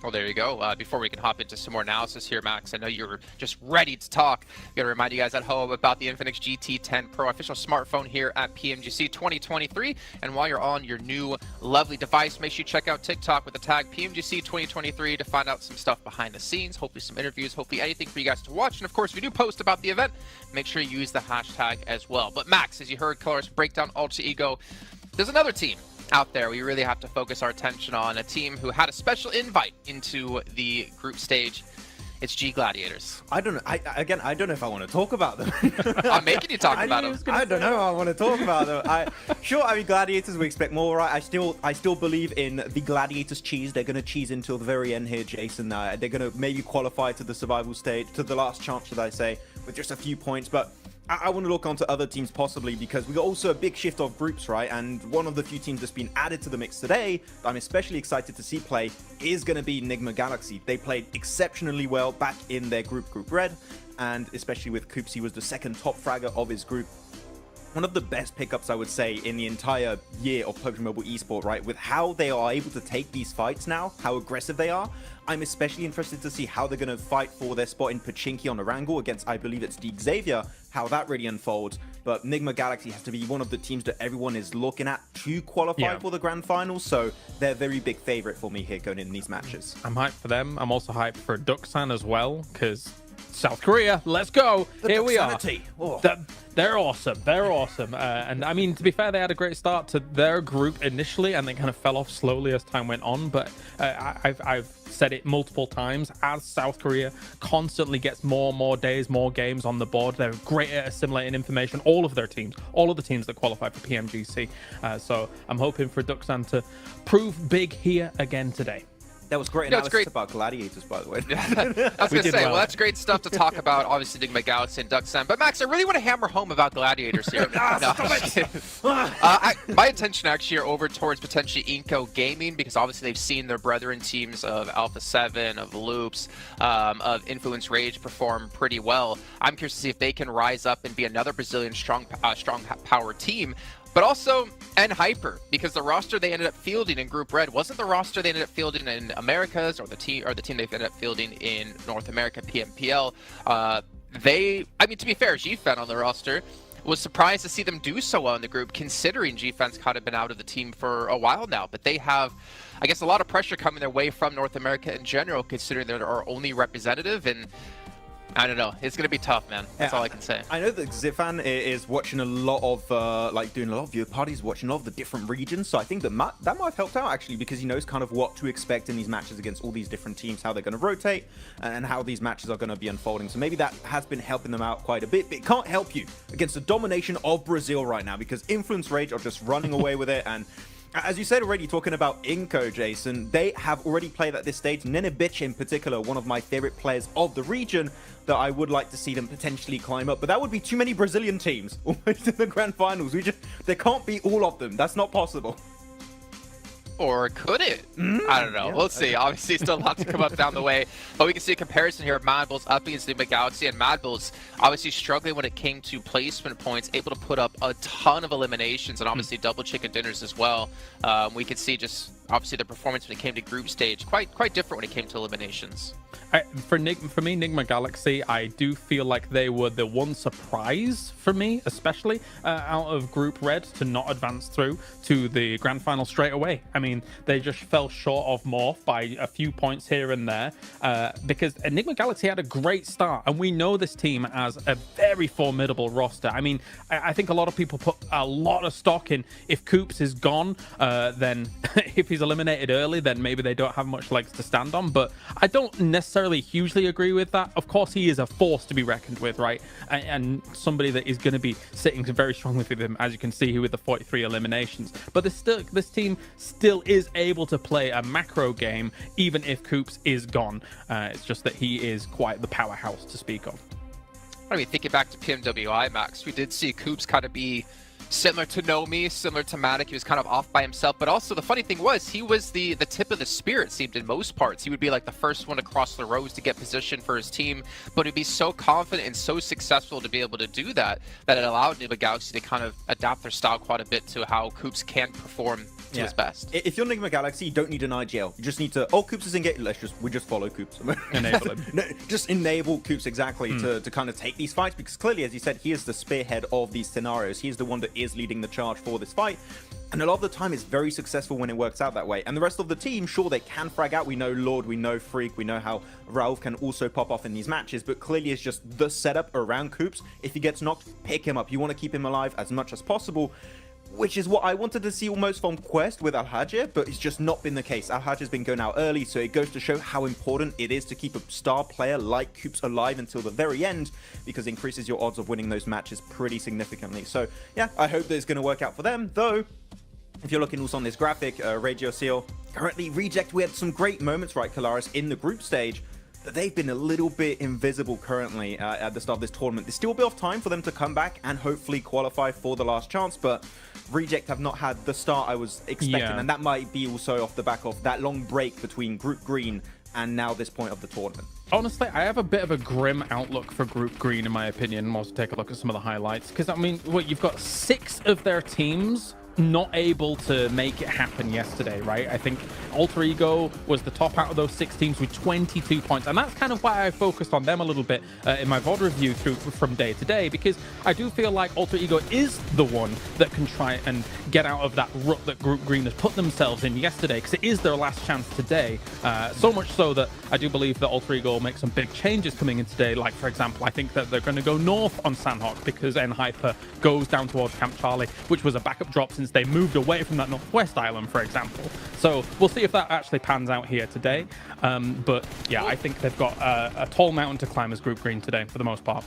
Well, there you go. Before we can hop into some more analysis here, Max, I know you're just ready to talk. Got to remind you guys at home about the Infinix GT10 Pro official smartphone here at PMGC 2023. And while you're on your new lovely device, make sure you check out TikTok with the tag PMGC 2023 to find out some stuff behind the scenes, hopefully some interviews, hopefully anything for you guys to watch. And of course, if you do post about the event, make sure you use the hashtag as well. But Max, as you heard Kalaris break down Alter Ego, there's another team out there we really have to focus our attention on, a team who had a special invite into the group stage. It's G Gladiators. I don't know. I don't know if I want to talk about them. I'm making you talk about them. I don't know. I want to talk about them. I mean, Gladiators. We expect more, right? I still believe in the Gladiators cheese. They're going to cheese until the very end here, Jason. They're going to maybe qualify to the survival stage, to the last chance, should I say, with just a few points. But I want to look onto other teams possibly, because we got also a big shift of groups, right? And one of the few teams that's been added to the mix today that I'm especially excited to see play is going to be Enigma Galaxy. They played exceptionally well back in their Group Red, and especially with Coops, he was the second top fragger of his group. One of the best pickups, I would say, in the entire year of PUBG Mobile Esport, right? With how they are able to take these fights now, how aggressive they are. I'm especially interested to see how they're going to fight for their spot in Pachinki on the Wrangle against, I believe it's Deep Xavier, how that really unfolds. But Enigma Galaxy has to be one of the teams that everyone is looking at to qualify for the grand finals, so they're a very big favorite for me here going in these matches. I'm hyped for them. I'm also hyped for Duxan as well, because South Korea, let's go. Here we are. Oh. They're awesome. They're awesome. And I mean, to be fair, they had a great start to their group initially, and they kind of fell off slowly as time went on. But I've said it multiple times, as South Korea constantly gets more and more days, more games on the board, they're great at assimilating information. All of their teams, all of the teams that qualify for PMGC. So I'm hoping for Duxan to prove big here again today. That was great analysis about Gladiators, by the way. I was going to say, well, that's great stuff to talk about, obviously, Enigma Galaxy and Duxan. But, Max, I really want to hammer home about Gladiators here. My attention, actually, are over towards potentially Inco Gaming, because, obviously, they've seen their brethren teams of Alpha 7, of Loops, of Influence Rage perform pretty well. I'm curious to see if they can rise up and be another Brazilian strong power team. But also, and Hyper, because the roster they ended up fielding in Group Red wasn't the roster they ended up fielding in Americas, or the team they ended up fielding in North America PMPL. I mean, to be fair, GFan on the roster was surprised to see them do so well in the group, considering GFan's kind of been out of the team for a while now. But they have, I guess, a lot of pressure coming their way from North America in general, considering they're our only representative. And I don't know. It's going to be tough, man. That's all I can say. I know that Zifan is watching a lot of, doing a lot of viewer parties, watching a lot of the different regions. So I think that might have helped out, actually, because he knows kind of what to expect in these matches against all these different teams, how they're going to rotate, and how these matches are going to be unfolding. So maybe that has been helping them out quite a bit. But it can't help you against the domination of Brazil right now, because Influence Rage are just running away with it. And as you said already, talking about Inco, Jason, they have already played at this stage. Nenebich in particular, one of my favorite players of the region, that I would like to see them potentially climb up. But that would be too many Brazilian teams almost in the grand finals. There can't be all of them. That's not possible. Or could it? I don't know. We'll see. Obviously, still a lot to come up down the way. But we can see a comparison here of Mad Bulls up against Enigma Galaxy. And Mad Bulls obviously struggling when it came to placement points, able to put up a ton of eliminations and obviously double chicken dinners as well. We could see just obviously the performance when it came to group stage quite different when it came to eliminations. For me, Enigma Galaxy, I do feel like they were the one surprise for me, especially out of Group Red, to not advance through to the grand final straight away. I mean, they just fell short of Morph by a few points here and there, because Enigma Galaxy had a great start, and we know this team as a very formidable roster. I mean, I think a lot of people put a lot of stock in if Coops is gone, then if he's eliminated early, then maybe they don't have much legs to stand on. But I don't necessarily hugely agree with that. Of course, he is a force to be reckoned with, right? And somebody that is going to be sitting very strongly with him, as you can see here with the 43 eliminations. But this team still is able to play a macro game, even if Coops is gone. It's just that he is quite the powerhouse to speak of. I mean, thinking back to PMWI, Max, we did see Coops kind of be similar to Nomi, similar to Matic. He was kind of off by himself, but also the funny thing was he was the tip of the spear, it seemed, in most parts. He would be like the first one to cross the roads to get position for his team, but he'd be so confident and so successful to be able to do that it allowed Enigma Galaxy to kind of adapt their style quite a bit to how Coops can perform to his best. If you're Enigma Galaxy, you don't need an IGL. You just need to, Coops is engaged, we just follow Coops. Enable him. No, just enable Coops, exactly, to kind of take these fights, because clearly, as you said, he is the spearhead of these scenarios. He is the one that is leading the charge for this fight. And a lot of the time, it's very successful when it works out that way. And the rest of the team, sure, they can frag out. We know Lord, we know Freak, we know how Rauf can also pop off in these matches. But clearly, it's just the setup around Coops. If he gets knocked, pick him up. You want to keep him alive as much as possible. which is what I wanted to see almost from Quest with Al-Hajj, but it's just not been the case. Al-Hajj has been going out early, so it goes to show how important it is to keep a star player like Coops alive until the very end, because it increases your odds of winning those matches pretty significantly. So yeah, I hope that it's going to work out for them, though. If you're looking also on this graphic, Radio Seal, currently Reject, we had some great moments, right, Kalaris, in the group stage, but they've been a little bit invisible currently at the start of this tournament. There's still a bit of time for them to come back and hopefully qualify for the last chance, but Reject have not had the start I was expecting, and that might be also off the back of that long break between Group Green and now this point of the tournament. Honestly, I have a bit of a grim outlook for Group Green, in my opinion. We'll also take a look at some of the highlights, because, I mean, you've got 6 of their teams not able to make it happen yesterday, right? I think Alter Ego was the top out of those 6 teams with 22 points, and that's kind of why I focused on them a little bit in my VOD review from day to day, because I do feel like Alter Ego is the one that can try and get out of that rut that Group Green has put themselves in yesterday, because it is their last chance today. So much so that I do believe that Alter Ego will make some big changes coming in today. Like, for example, I think that they're going to go north on Sandhawk because N-Hyper goes down towards Camp Charlie, which was a backup drop since they moved away from that northwest island, for example. So we'll see if that actually pans out here today. But yeah, I think they've got a tall mountain to climb as Group Green today, for the most part.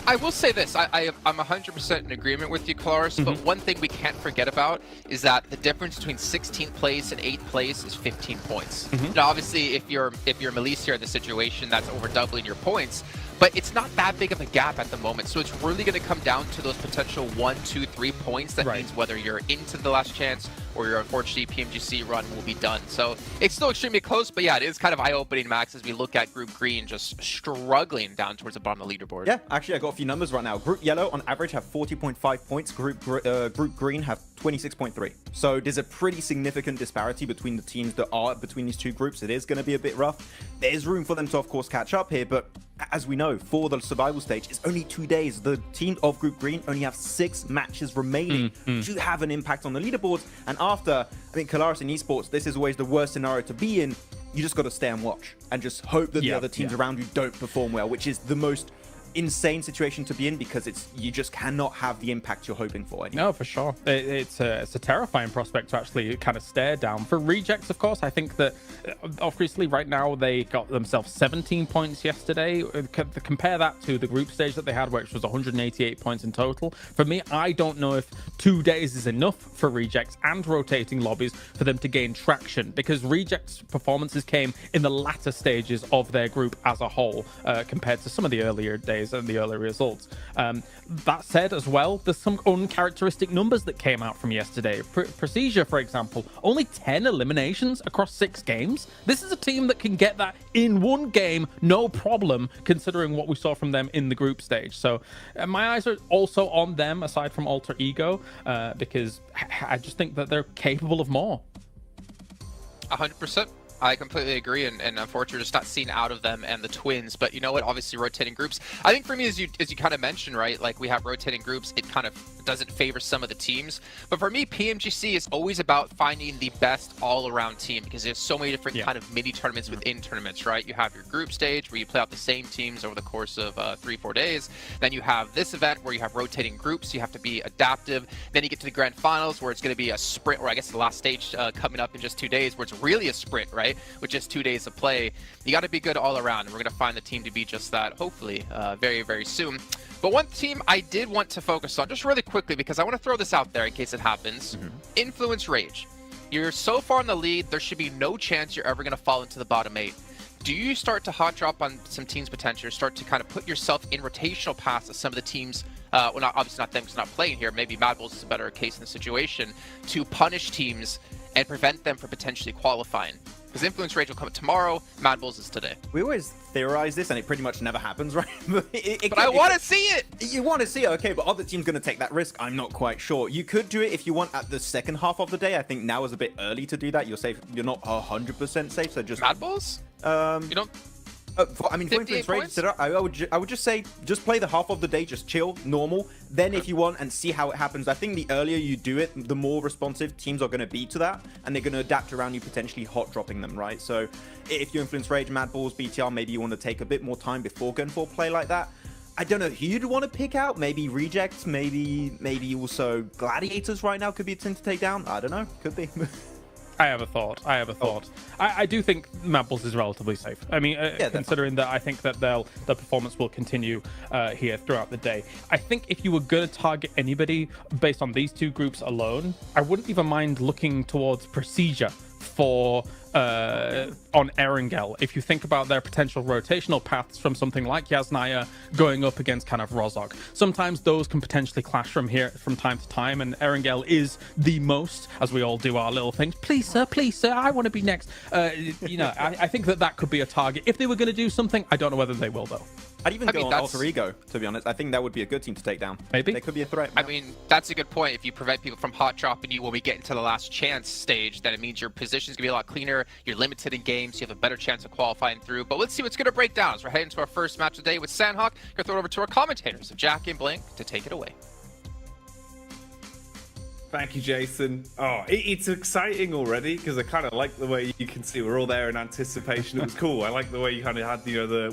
I will say this, I'm 100% in agreement with you, Kalaris, but one thing we can't forget about is that the difference between 16th place and 8th place is 15 points. Now, obviously, if you're Melissa in the situation, that's over doubling your points, but it's not that big of a gap at the moment, so it's really going to come down to those potential 1, 2, 3 points. That means whether you're into the last chance or your unfortunate PMGC run will be done. So it's still extremely close, but yeah, it is kind of eye-opening, Max, as we look at Group Green just struggling down towards the bottom of the leaderboard. Yeah, actually, I got a few numbers right now. Group Yellow, on average, have 40.5 points. Group Green have 26.3. So there's a pretty significant disparity between the teams that are between these two groups. It is going to be a bit rough. There's room for them to, of course, catch up here, but as we know, for the survival stage, it's only 2 days. The team of Group Green only have 6 matches remaining to have an impact on the leaderboards. And after, I mean, Kalaris in esports, this is always the worst scenario to be in. You just got to stay and watch and just hope that the other teams around you don't perform well, which is the most insane situation to be in, because you just cannot have the impact you're hoping for anymore. No, for sure. It's a terrifying prospect to actually kind of stare down. For Rejects, of course, I think that obviously right now they got themselves 17 points yesterday. Compare that to the group stage that they had, which was 188 points in total. For me, I don't know if 2 days is enough for Rejects and rotating lobbies for them to gain traction, because Rejects' performances came in the latter stages of their group as a whole, compared to some of the earlier days and the early results. That said, as well, there's some uncharacteristic numbers that came out from yesterday. Procedure, for example, only 10 eliminations across 6 games. This is a team that can get that in 1 game, no problem, considering what we saw from them in the group stage. So my eyes are also on them, aside from Alter Ego, because I just think that they're capable of more. 100%. I completely agree, and unfortunately, we're just not seeing out of them and the Twins. But you know what? Obviously, rotating groups. I think for me, as you kind of mentioned, right? Like, we have rotating groups. It kind of doesn't favor some of the teams. But for me, PMGC is always about finding the best all-around team, because there's so many different kind of mini tournaments within tournaments, right? You have your group stage where you play out the same teams over the course of 3-4 days. Then you have this event where you have rotating groups. You have to be adaptive. Then you get to the grand finals where it's going to be a sprint, or I guess the last stage coming up in just 2 days, where it's really a sprint, right? With just 2 days of play. You got to be good all around, and we're going to find the team to be just that, hopefully, very, very soon. But one team I did want to focus on, just really quickly, because I want to throw this out there in case it happens. Influence Rage. You're so far in the lead, there should be no chance you're ever going to fall into the bottom 8. Do you start to hot drop on some teams' potential, start to kind of put yourself in rotational paths of some of the teams, well, not obviously not them because they're not playing here, maybe Mad Bulls is a better case in the situation, to punish teams and prevent them from potentially qualifying? Because Influence Rage will come tomorrow, Mad Bulls is today. We always theorize this, and it pretty much never happens, right? But I want to see it! You want to see it, okay, but other teams going to take that risk? I'm not quite sure. You could do it if you want at the second half of the day. I think now is a bit early to do that. You're safe. You're not 100% safe, so just... Mad Bulls? You don't... I mean, for Influence Rage, I would just say, just play the half of the day, just chill, normal. Then if you want and see how it happens, I think the earlier you do it, the more responsive teams are going to be to that, and they're going to adapt around you potentially hot dropping them, right? So if you Influence Rage, Mad Bulls, BTR, maybe you want to take a bit more time before going for a play like that. I don't know who you'd want to pick out. Maybe Rejects, maybe also Gladiators right now could be a team to take down. I don't know. Could be. I have a thought. I do think Mad Bulls is relatively safe. I mean, considering that I think that the performance will continue here throughout the day. I think if you were going to target anybody based on these two groups alone, I wouldn't even mind looking towards Procedure for on Erangel. If you think about their potential rotational paths from something like Yasnaya going up against kind of Rozog, sometimes those can potentially clash from time to time, and Erangel is the most, as we all do our little things. Please sir, I want to be next. I think that could be a target. If they were going to do something, I don't know whether they will though. I'd even go on Alter Ego, to be honest. I think that would be a good team to take down. Maybe. They could be a threat. I mean, that's a good point. If you prevent people from hot dropping you when we get into the last chance stage, then it means your position's going to be a lot cleaner. You're limited in games. You have a better chance of qualifying through. But let's see what's going to break down as we're heading to our first match of the day with Sandhawk. Going to throw it over to our commentators, Jack and Blink, to take it away. Thank you, Jason. Oh, it's exciting already because I kind of like the way you can see we're all there in anticipation. It was cool. I like the way you kind of had,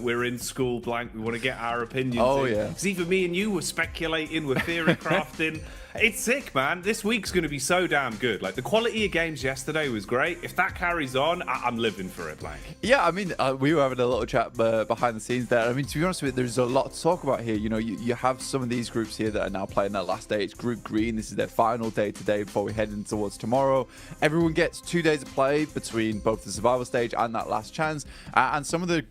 we're in school blank. We want to get our opinions. Oh, in. yeah. Because even me and you were speculating, we're theory crafting. It's sick, man. This week's going to be so damn good. Like, the quality of games yesterday was great. If that carries on, I'm living for it, Blank. Yeah, I mean, we were having a little chat behind the scenes there. I mean, to be honest with you, there's a lot to talk about here. You have some of these groups here that are now playing their last day. It's Group Green. This is their final day today before we head in towards tomorrow. Everyone gets 2 days of play between both the survival stage and that last chance. And some of the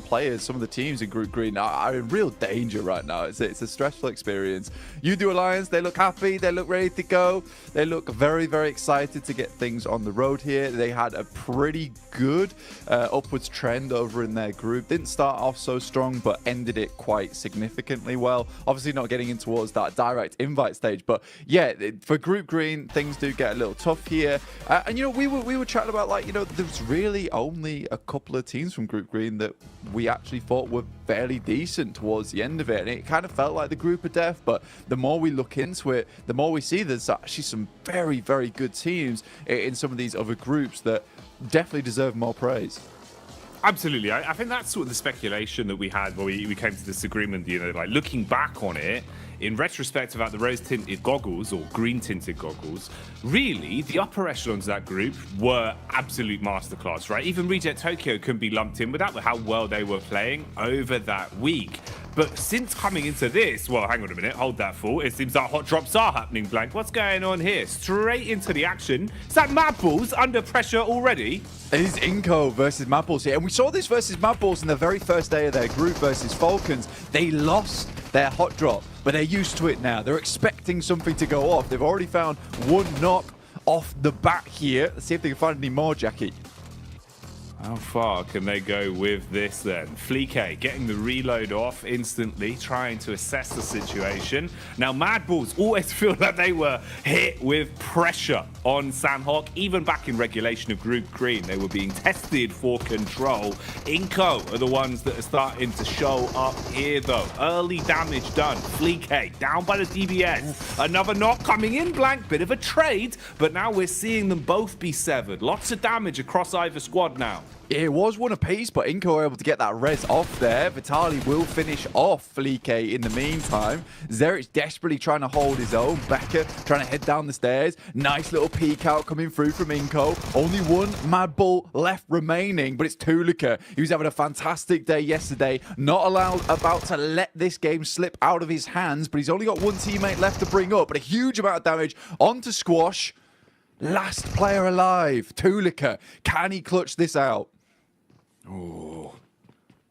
players, some of the teams in Group Green are in real danger right now. It's a stressful experience. U2 Alliance, they look happy, they look ready to go, they look very, very excited to get things on the road here. They had a pretty good upwards trend over in their group. Didn't start off so strong, but ended it quite significantly well. Obviously not getting in towards that direct invite stage, but yeah, for Group Green, things do get a little tough here. And we were chatting about, like, there's really only a couple of teams from Group Green that we actually thought were fairly decent towards the end of it, and it kind of felt like the group of death. But the more we look into it, the more we see there's actually some very, very good teams in some of these other groups that definitely deserve more praise. Absolutely. I think that's sort of the speculation that we had when we came to this agreement, like looking back on it, in retrospect about the rose-tinted goggles or green-tinted goggles, really, the upper echelons of that group were absolute masterclass, right? Even Reject Tokyo can be lumped in with that, with how well they were playing over that week. But since coming into this, well, hang on a minute, hold that thought. It seems like hot drops are happening, Blank. What's going on here? Straight into the action. Is that Mad Bulls under pressure already? It is Inco versus Mad Bulls here. And we saw this versus Mad Bulls in the very first day of their group versus Falcons. They lost their hot drop, but they're used to it now. They're expecting something to go off. They've already found one knock off the bat here. Let's see if they can find any more, Jackie. How far can they go with this then? Fleeke getting the reload off instantly, trying to assess the situation. Now, Mad Bulls always feel like they were hit with pressure on Sandhawk. Even back in regulation of Group Green, they were being tested for control. Inco are the ones that are starting to show up here, though. Early damage done. Fleeke down by the DBS. Another knock coming in, Blank. Bit of a trade, but now we're seeing them both be severed. Lots of damage across either squad now. It was one apiece, but Inco were able to get that res off there. Vitali will finish off Fleeke in the meantime. Zerich desperately trying to hold his own. Becker trying to head down the stairs. Nice little peek out coming through from Inco. Only one Mad Bull left remaining, but it's Tulika. He was having a fantastic day yesterday. Not about to let this game slip out of his hands, but he's only got one teammate left to bring up. But a huge amount of damage onto Squash. Last player alive, Tulika. Can he clutch this out? Oh,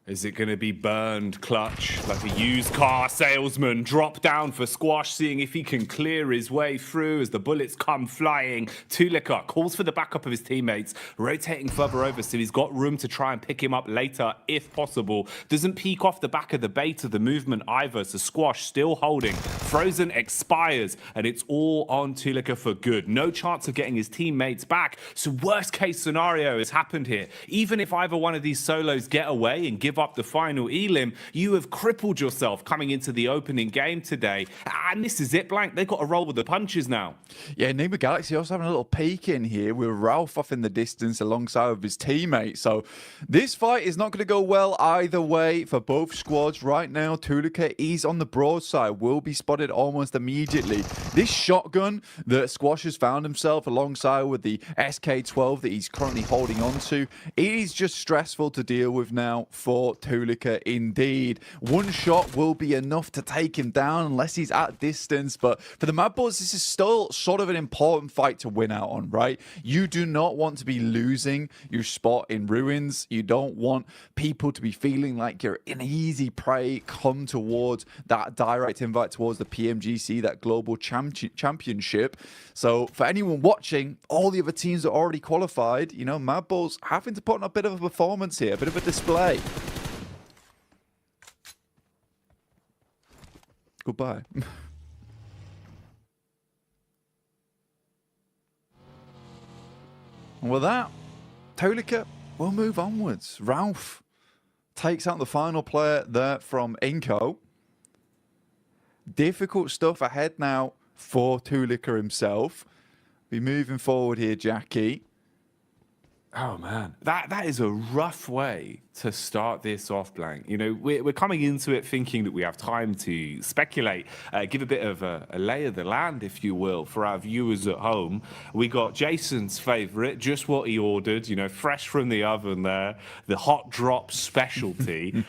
is it going to be burned clutch like a used car salesman? Drop down for Squash, seeing if he can clear his way through as the bullets come flying. Tulika calls for the backup of his teammates, rotating further over so he's got room to try and pick him up later if possible. Doesn't peek off the back of the bait of the movement either, so Squash still holding. Frozen expires, and it's all on Tulika for good. No chance of getting his teammates back, so worst case scenario has happened here. Even if either one of these solos get away and give give up the final elim, you have crippled yourself coming into the opening game today. And this is it, Blank. They've got to roll with the punches now. Yeah, Nima Galaxy also having a little peek in here with Ralph off in the distance alongside of his teammate. So this fight is not going to go well either way for both squads right now. Tulika is on the broadside, will be spotted almost immediately. This shotgun that Squash has found himself alongside with the SK-12 that he's currently holding on to, it is just stressful to deal with now for Tulika indeed. One shot will be enough to take him down unless he's at distance, but for the Mad Bulls, this is still sort of an important fight to win out on, right? You do not want to be losing your spot in Ruins. You don't want people to be feeling like you're an easy prey come towards that direct invite towards the PMGC, that global championship. So for anyone watching, all the other teams that are already qualified, you know, Mad Bulls having to put on a bit of a performance here, a bit of a display. Goodbye. And with that, Tulika will move onwards. Ralph takes out the final player there from Inco. Difficult stuff ahead now for Tulika himself. Be moving forward here, Jackie. Oh man, that is a rough way to start this off, Blank. You know, we're coming into it thinking that we have time to speculate, give a bit of a lay of the land, if you will, for our viewers at home. We got Jason's favourite, just what he ordered, you know, fresh from the oven there, the hot drop specialty.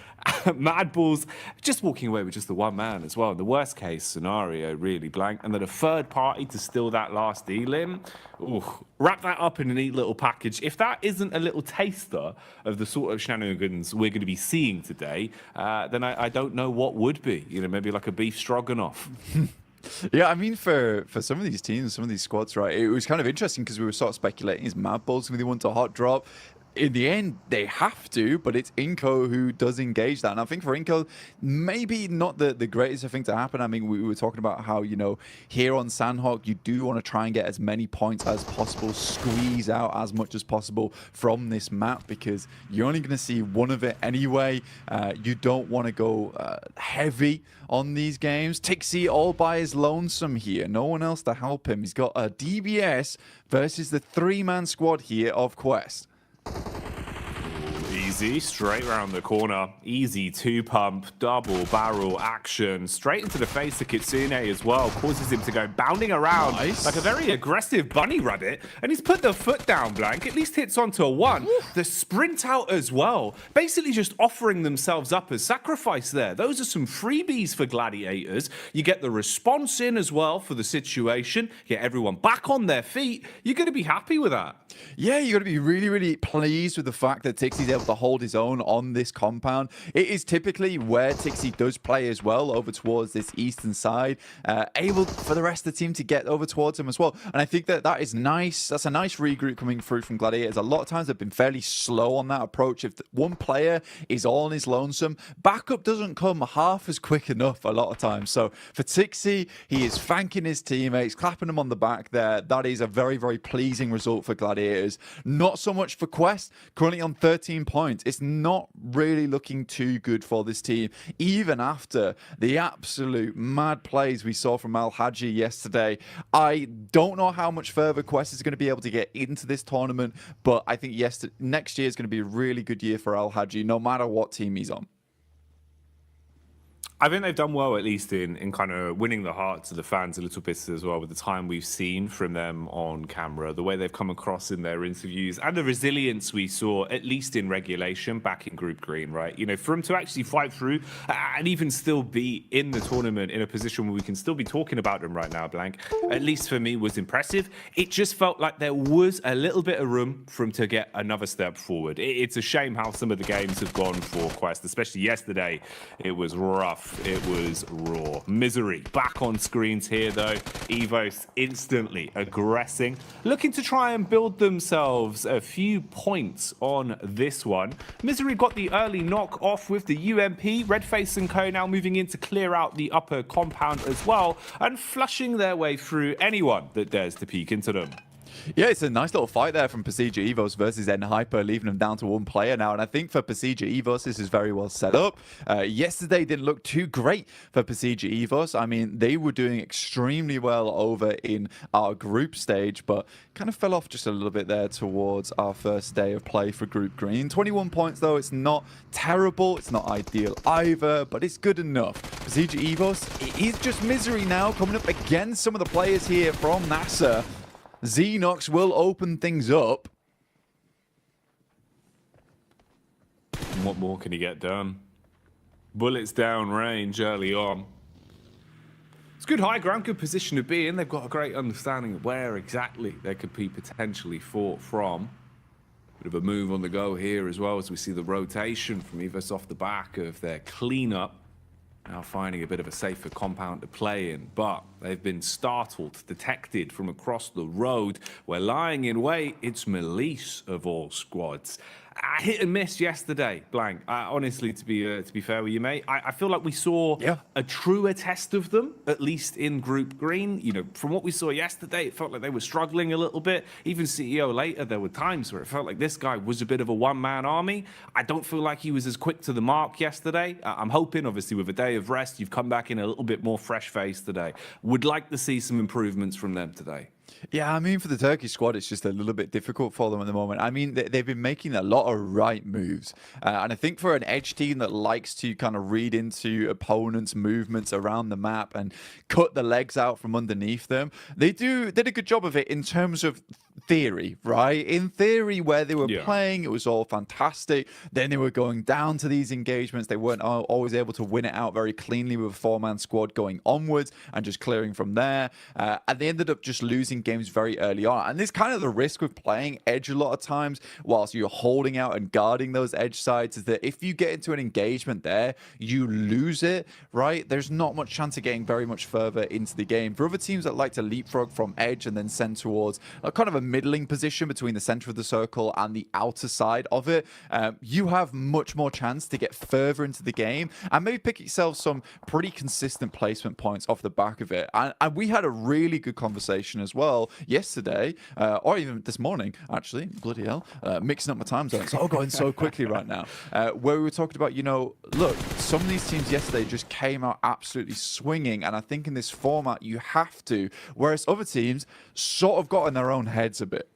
Mad Bulls just walking away with just the one man as well. The worst case scenario, really, Blank. And then a third party to steal that last elim. Ooh, wrap that up in a neat little package. If that isn't a little taster of the sort of shenanigans we're going to be seeing today, then I don't know what would be. You know, maybe like a beef stroganoff. Yeah, I mean, for some of these teams, some of these squads, right, it was kind of interesting because we were sort of speculating, is Mad Bulls going to want to hot drop? In the end, they have to, but it's Inco who does engage that. And I think for Inco, maybe not the greatest thing to happen. I mean, we were talking about how, you know, here on Sandhawk, you do want to try and get as many points as possible, squeeze out as much as possible from this map, because you're only going to see one of it anyway. You don't want to go heavy on these games. Tixie all by his lonesome here. No one else to help him. He's got a DBS versus the three-man squad here of Quest. Easy, straight around the corner. Easy two-pump, double barrel action. Straight into the face of Kitsune as well. Causes him to go bounding around like a very aggressive bunny rabbit. And he's put the foot down, Blank. At least hits onto a one. The sprint out as well. Basically just offering themselves up as sacrifice there. Those are some freebies for Gladiators. You get the response in as well for the situation. Get everyone back on their feet. You're going to be happy with that. Yeah, you got to be really, really pleased with the fact that Tixie's able to hold his own on this compound. It is typically where Tixie does play as well, over towards this eastern side, able for the rest of the team to get over towards him as well. And I think that is nice. That's a nice regroup coming through from Gladiators. A lot of times they've been fairly slow on that approach. If one player is all on his lonesome, backup doesn't come half as quick enough a lot of times. So for Tixie, he is thanking his teammates, clapping them on the back there. That is a very, very pleasing result for Gladiators. Not so much for Quest, currently on 13 points. It's not really looking too good for this team, even after the absolute mad plays we saw from Al Haji yesterday. I don't know how much further Quest is going to be able to get into this tournament, but I think next year is going to be a really good year for Al Haji, no matter what team he's on. I think they've done well, at least in kind of winning the hearts of the fans a little bit as well, with the time we've seen from them on camera, the way they've come across in their interviews, and the resilience we saw, at least in regulation, back in Group Green, right? You know, for them to actually fight through and even still be in the tournament in a position where we can still be talking about them right now, Blank, at least for me, was impressive. It just felt like there was a little bit of room for them to get another step forward. It's a shame how some of the games have gone for Quest, especially yesterday. It was rough. It was raw. Misery back on screens here, though. Evos instantly aggressing, looking to try and build themselves a few points on this one. Misery got the early knock off with the UMP. Redface and Co now moving in to clear out the upper compound as well, and flushing their way through anyone that dares to peek into them. Yeah, it's a nice little fight there from Pasija Evos versus Hyper, leaving them down to one player now. And I think for Pasija Evos, this is very well set up. Yesterday didn't look too great for Pasija Evos. I mean, they were doing extremely well over in our group stage, but kind of fell off just a little bit there towards our first day of play for Group Green. 21 points, though. It's not terrible. It's not ideal either, but it's good enough. Pasija Evos, it is just misery now coming up against some of the players here from NASA. Xenox will open things up. What more can he get done? Bullets down range early on. It's good high ground, good position to be in. They've got a great understanding of where exactly they could be potentially fought from. Bit of a move on the go here as well as we see the rotation from Evos off the back of their cleanup. Now finding a bit of a safer compound to play in, but they've been startled, detected from across the road. We're lying in wait. It's Melise of all squads. I hit and miss yesterday, Blank. Honestly, to be fair with you, mate, I feel like we saw a truer test of them, at least in Group Green. You know, from what we saw yesterday, it felt like they were struggling a little bit. Even CEO later, there were times where it felt like this guy was a bit of a one-man army. I don't feel like he was as quick to the mark yesterday. I'm hoping, obviously, with a day of rest, you've come back in a little bit more fresh-faced today. Would like to see some improvements from them today. Yeah, I mean, for the Turkey squad, it's just a little bit difficult for them at the moment. I mean, they've been making a lot of right moves. And I think for an Edge team that likes to kind of read into opponents' movements around the map and cut the legs out from underneath them, they did a good job of it in terms of theory, right? In theory, where they were playing, it was all fantastic. Then they were going down to these engagements. They weren't always able to win it out very cleanly with a four-man squad going onwards and just clearing from there. And they ended up just losing games very early on. And this kind of the risk with playing Edge a lot of times whilst you're holding out and guarding those Edge sides is that if you get into an engagement there, you lose it, right? There's not much chance of getting very much further into the game. For other teams that like to leapfrog from Edge and then send towards a kind of a middling position between the center of the circle and the outer side of it, you have much more chance to get further into the game and maybe pick yourself some pretty consistent placement points off the back of it. And we had a really good conversation as well yesterday, or even this morning, actually, bloody hell, mixing up my time zones. It's all going so quickly right now, where we were talking about, you know, look, some of these teams yesterday just came out absolutely swinging, and I think in this format you have to, whereas other teams sort of got in their own heads a bit.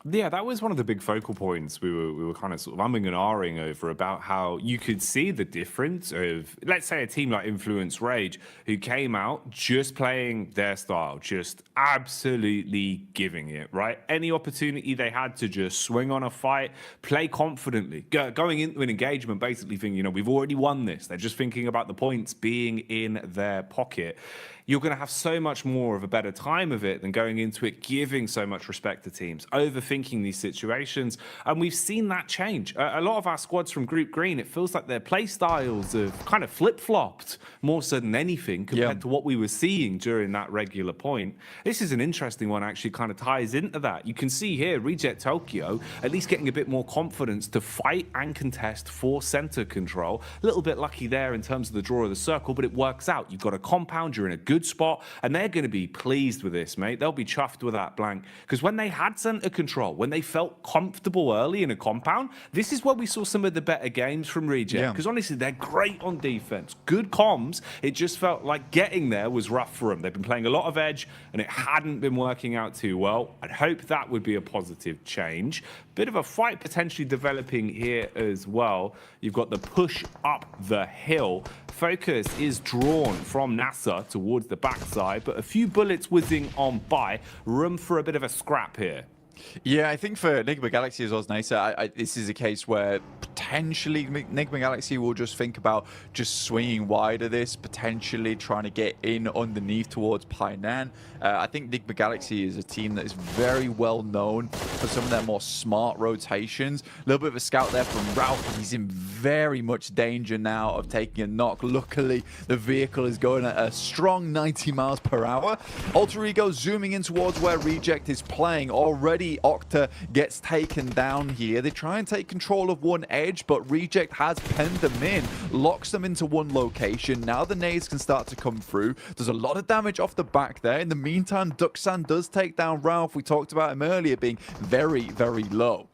Yeah, that was one of the big focal points we were kind of sort of umming and ahhing over, about how you could see the difference of, let's say, a team like Influence Rage, who came out just playing their style, just absolutely giving it, right? Any opportunity they had to just swing on a fight, play confidently, going into an engagement, basically thinking, you know, we've already won this. They're just thinking about the points being in their pocket. You're going to have so much more of a better time of it than going into it giving so much respect to teams, overthinking these situations. And we've seen that change. A lot of our squads from Group Green, it feels like their play styles have kind of flip-flopped more so than anything compared to what we were seeing during that regular point. This is an interesting one, actually kind of ties into that. You can see here, Reject Tokyo at least getting a bit more confidence to fight and contest for center control. A little bit lucky there in terms of the draw of the circle, but it works out. You've got a compound, you're in a good spot, and they're going to be pleased with this, mate. They'll be chuffed with that, Blank, because when they had center control, when they felt comfortable early in a compound, this is where we saw some of the better games from Reject, because honestly, they're great on defense, good comms. It just felt like getting there was rough for them. They've been playing a lot of Edge, and it hadn't been working out too well. I'd hope that would be a positive change. Bit of a fight potentially developing here as well. You've got the push up the hill. Focus is drawn from NASA towards the backside, but a few bullets whizzing on by. Room for a bit of a scrap here. Yeah, I think for Enigma Galaxy as well as NASA, this is a case where potentially Enigma Galaxy will just think about just swinging wide of this, potentially trying to get in underneath towards Painan. I think Enigma Galaxy is a team that is very well known for some of their more smart rotations. A little bit of a scout there from Ralph. He's in very much danger now of taking a knock. Luckily, the vehicle is going at a strong 90 miles per hour. Alter Ego zooming in towards where Reject is playing. Already Octa gets taken down here. They try and take control of one Edge. advantage, but Reject has penned them in, locks them into one location. Now the nades can start to come through. There's a lot of damage off the back there. In the meantime, Duxan does take down Ralph. We talked about him earlier being very, very low.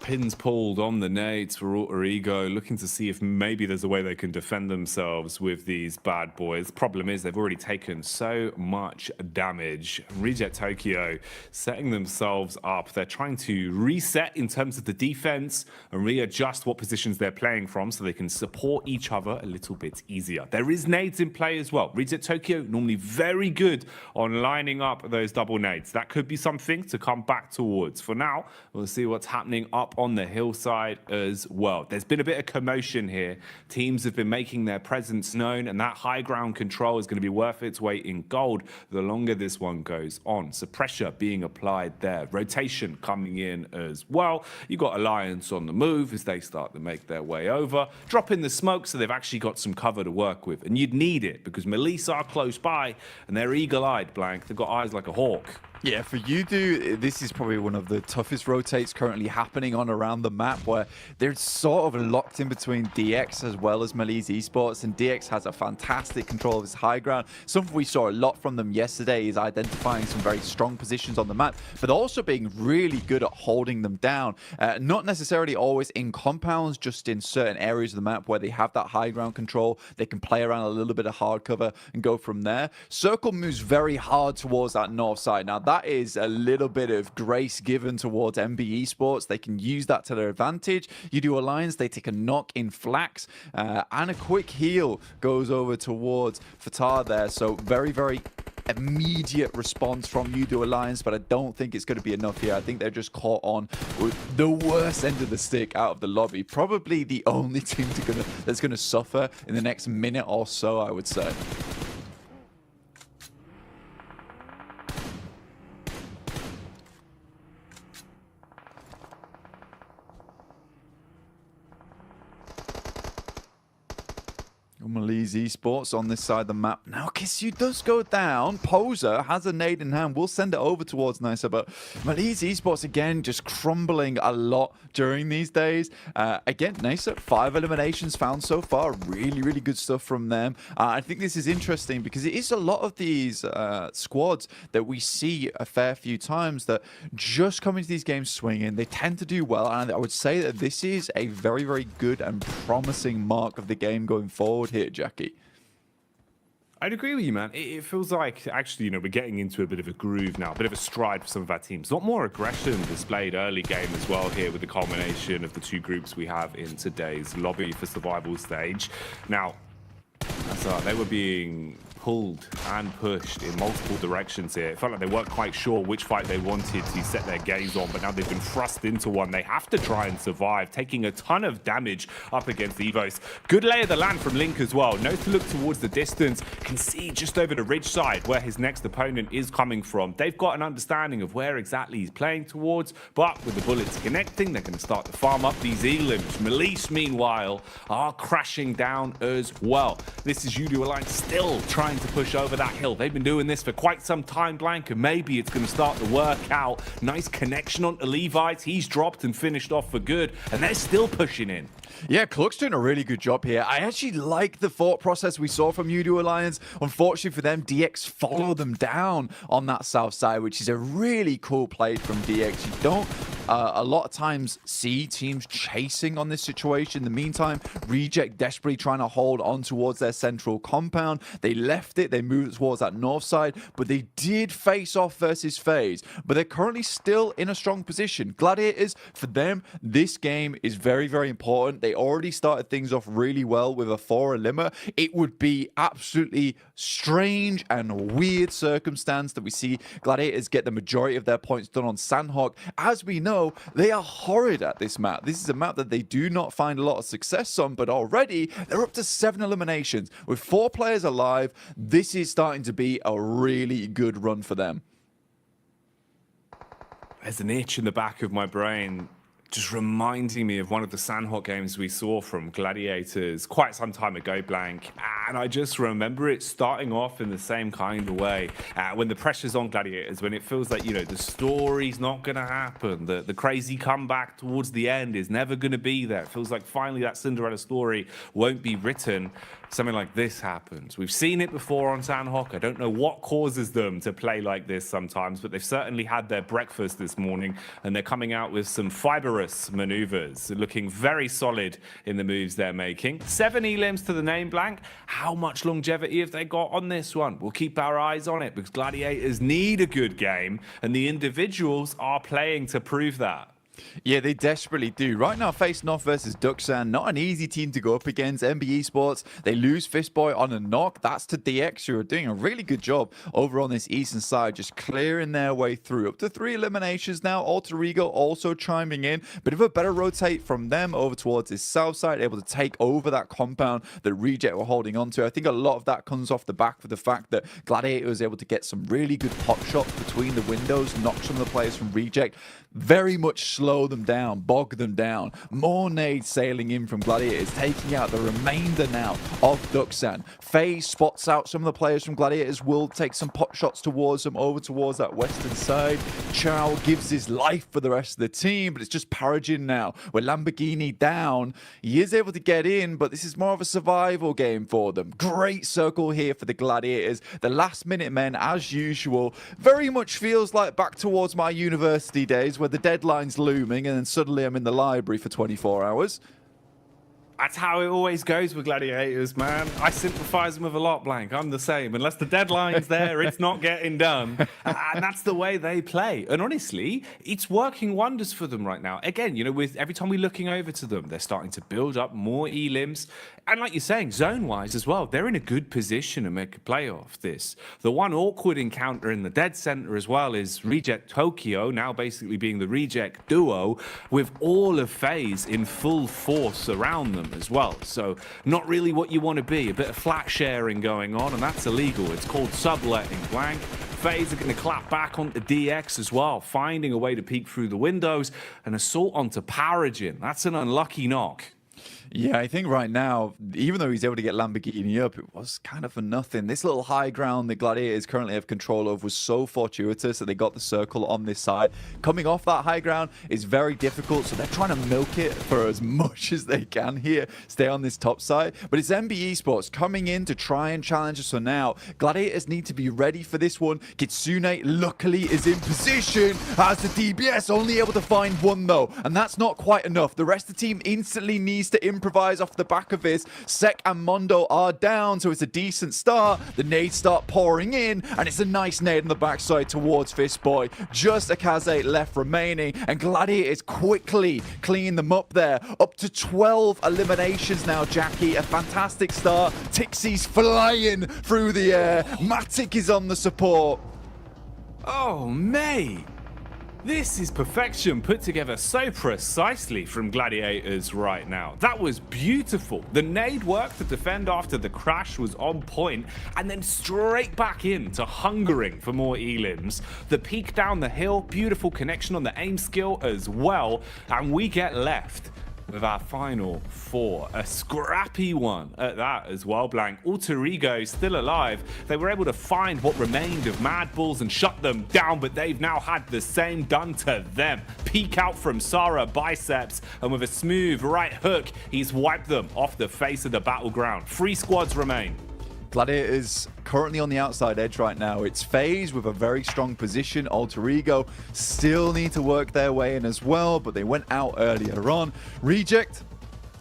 Pins pulled on the nades for Alter Ego, looking to see if maybe there's a way they can defend themselves with these bad boys. Problem is they've already taken so much damage. Reject Tokyo setting themselves up. They're trying to reset in terms of the defense and readjust what positions they're playing from so they can support each other a little bit easier. There is nades in play as well. Reject Tokyo normally very good on lining up those double nades. That could be something to come back towards. For now, we'll see what's happening up on the hillside as well. There's been a bit of commotion here. Teams have been making their presence known, and that high ground control is going to be worth its weight in gold the longer this one goes on. So pressure being applied there. Rotation coming in as well. You've got Alliance on the move as they start to make their way over. Drop in the smoke so they've actually got some cover to work with. And you'd need it because Melissa are close by and they're eagle-eyed, Blank. They've got eyes like a hawk. Yeah, for Yudu, this is probably one of the toughest rotates currently happening on around the map, where they're sort of locked in between DX as well as Malise Esports, and DX has a fantastic control of his high ground. Something we saw a lot from them yesterday is identifying some very strong positions on the map, but also being really good at holding them down. Not necessarily always in compounds, just in certain areas of the map where they have that high ground control. They can play around a little bit of hard cover and go from there. Circle moves very hard towards that north side. Now, that is a little bit of grace given towards MB Esports. They can use that to their advantage. You do Alliance, they take a knock in Flax, and a quick heal goes over towards Fatar there. So very, very immediate response from Yudu Alliance, but I don't think it's going to be enough here. I think they're just caught on with the worst end of the stick out of the lobby. Probably the only team that's going to suffer in the next minute or so, I would say. Malise Esports on this side of the map. Now Kisyu does go down. Poser has a nade in hand. We'll send it over towards Nisa, but Malise Esports again just crumbling a lot during these days. Again, Nisa, 5 eliminations found so far. Really, really good stuff from them. I think this is interesting because it is a lot of these squads that we see a fair few times that just come into these games swinging. They tend to do well, and I would say that this is a very, very good and promising mark of the game going forward here, Jackie. I'd agree with you, man. It feels like, actually, we're getting into a bit of a groove now, a bit of a stride for some of our teams. A lot more aggression displayed early game as well here with the culmination of the two groups we have in today's lobby for survival stage. Now, they were being pulled and pushed in multiple directions here. It felt like they weren't quite sure which fight they wanted to set their gaze on, but now they've been thrust into one. They have to try and survive, taking a ton of damage up against Evos. Good lay of the land from Link as well. Knows to look towards the distance, can see just over the ridge side where his next opponent is coming from. They've got an understanding of where exactly he's playing towards, but with the bullets connecting, they're going to start to farm up these elims. Melise, meanwhile, are crashing down as well. This is Yudu Alliance still trying to push over that hill. They've been doing this for quite some time, Blank, and maybe it's going to start to work out. Nice connection onto Levites. He's dropped and finished off for good, and they're still pushing in. Yeah, Cluck's doing a really good job here. I actually like the thought process we saw from Yudu Alliance. Unfortunately for them, DX follow them down on that south side, which is a really cool play from DX. You don't a lot of times see teams chasing on this situation. In the meantime, Reject desperately trying to hold on towards their central compound. They left it, they moved towards that north side, but they did face off versus FaZe. But they're currently still in a strong position. Gladiators, for them, this game is very, very important. They already started things off really well with a 4 eliminer. It would be absolutely strange and weird circumstance that we see Gladiators get the majority of their points done on Sandhawk. As we know, they are horrid at this map. This is a map that they do not find a lot of success on, but already they're up to 7 eliminations. With 4 players alive, this is starting to be a really good run for them. There's an itch in the back of my brain just reminding me of one of the Sandhawk games we saw from Gladiators quite some time ago, Blank. And I just remember it starting off in the same kind of way. When the pressure's on Gladiators, when it feels like, the story's not going to happen, the crazy comeback towards the end is never going to be there. It feels like finally that Cinderella story won't be written. Something like this happens. We've seen it before on Sandhawk. I don't know what causes them to play like this sometimes, but they've certainly had their breakfast this morning, and they're coming out with some fibrous maneuvers, looking very solid in the moves they're making. 7 elims to the name, Blank. How much longevity have they got on this one? We'll keep our eyes on it because Gladiators need a good game, and the individuals are playing to prove that. Yeah, they desperately do. Right now, facing off versus Duxan, not an easy team to go up against. MBE Sports, they lose Fistboy on a knock. That's to DX, who are doing a really good job over on this eastern side, just clearing their way through. Up to 3 eliminations now. Alter Ego also chiming in. Bit of a better rotate from them over towards this south side, able to take over that compound that Reject were holding on to. I think a lot of that comes off the back of the fact that Gladiator was able to get some really good pop shots between the windows, knock some of the players from Reject. Very much slow them down, bog them down. More nades sailing in from Gladiators, taking out the remainder now of Duxan. FaZe spots out some of the players from Gladiators, will take some pot shots towards them, over towards that western side. Chow gives his life for the rest of the team, but it's just Paragin now. With Lamborghini down, he is able to get in, but this is more of a survival game for them. Great circle here for the Gladiators. The last minute men, as usual, very much feels like back towards my university days where the deadline's looming and then suddenly I'm in the library for 24 hours. That's how it always goes with Gladiators, man. I sympathize them with a lot, Blank. I'm the same. Unless the deadline's there, it's not getting done. And that's the way they play. And honestly, it's working wonders for them right now. Again, with every time we're looking over to them, they're starting to build up more elims. And like you're saying, zone-wise as well, they're in a good position to make a play off this. The one awkward encounter in the dead center as well is Reject Tokyo, now basically being the Reject duo, with all of FaZe in full force around them as well. So not really what you want to be. A bit of flat sharing going on, and that's illegal. It's called subletting, Blank. FaZe are going to clap back onto DX as well, finding a way to peek through the windows. An assault onto Paragin. That's an unlucky knock. Yeah, I think right now, even though he's able to get Lamborghini up, it was kind of for nothing. This little high ground the Gladiators currently have control of was so fortuitous that they got the circle on this side. Coming off that high ground is very difficult, so they're trying to milk it for as much as they can here, stay on this top side. But it's MBE Sports coming in to try and challenge us for now. Gladiators need to be ready for this one. Kitsune luckily is in position as the DBS, only able to find one though, and that's not quite enough. The rest of the team instantly needs to improvise off the back of this. Sek and Mondo are down, so it's a decent start. The nades start pouring in, and it's a nice nade on the backside towards Fistboy. Just a Kaze left remaining, and Gladiators quickly clean them up there. Up to 12 eliminations now, Jackie. A fantastic start. Tixie's flying through the air. Matic is on the support. Oh, mate. This is perfection put together so precisely from Gladiators right now. That was beautiful. The nade work to defend after the crash was on point, and then straight back into hungering for more elims. The peek down the hill, beautiful connection on the aim skill as well, and we get left with our final 4. A scrappy one at that as well, Blank. Alter Ego still alive. They were able to find what remained of Mad Bulls and shut them down, but they've now had the same done to them. Peek out from Sarah Biceps, and with a smooth right hook, he's wiped them off the face of the battleground. 3 squads remain. Gladiators currently on the outside edge right now. It's FaZe with a very strong position. Alter Ego still need to work their way in as well, but they went out earlier on. Reject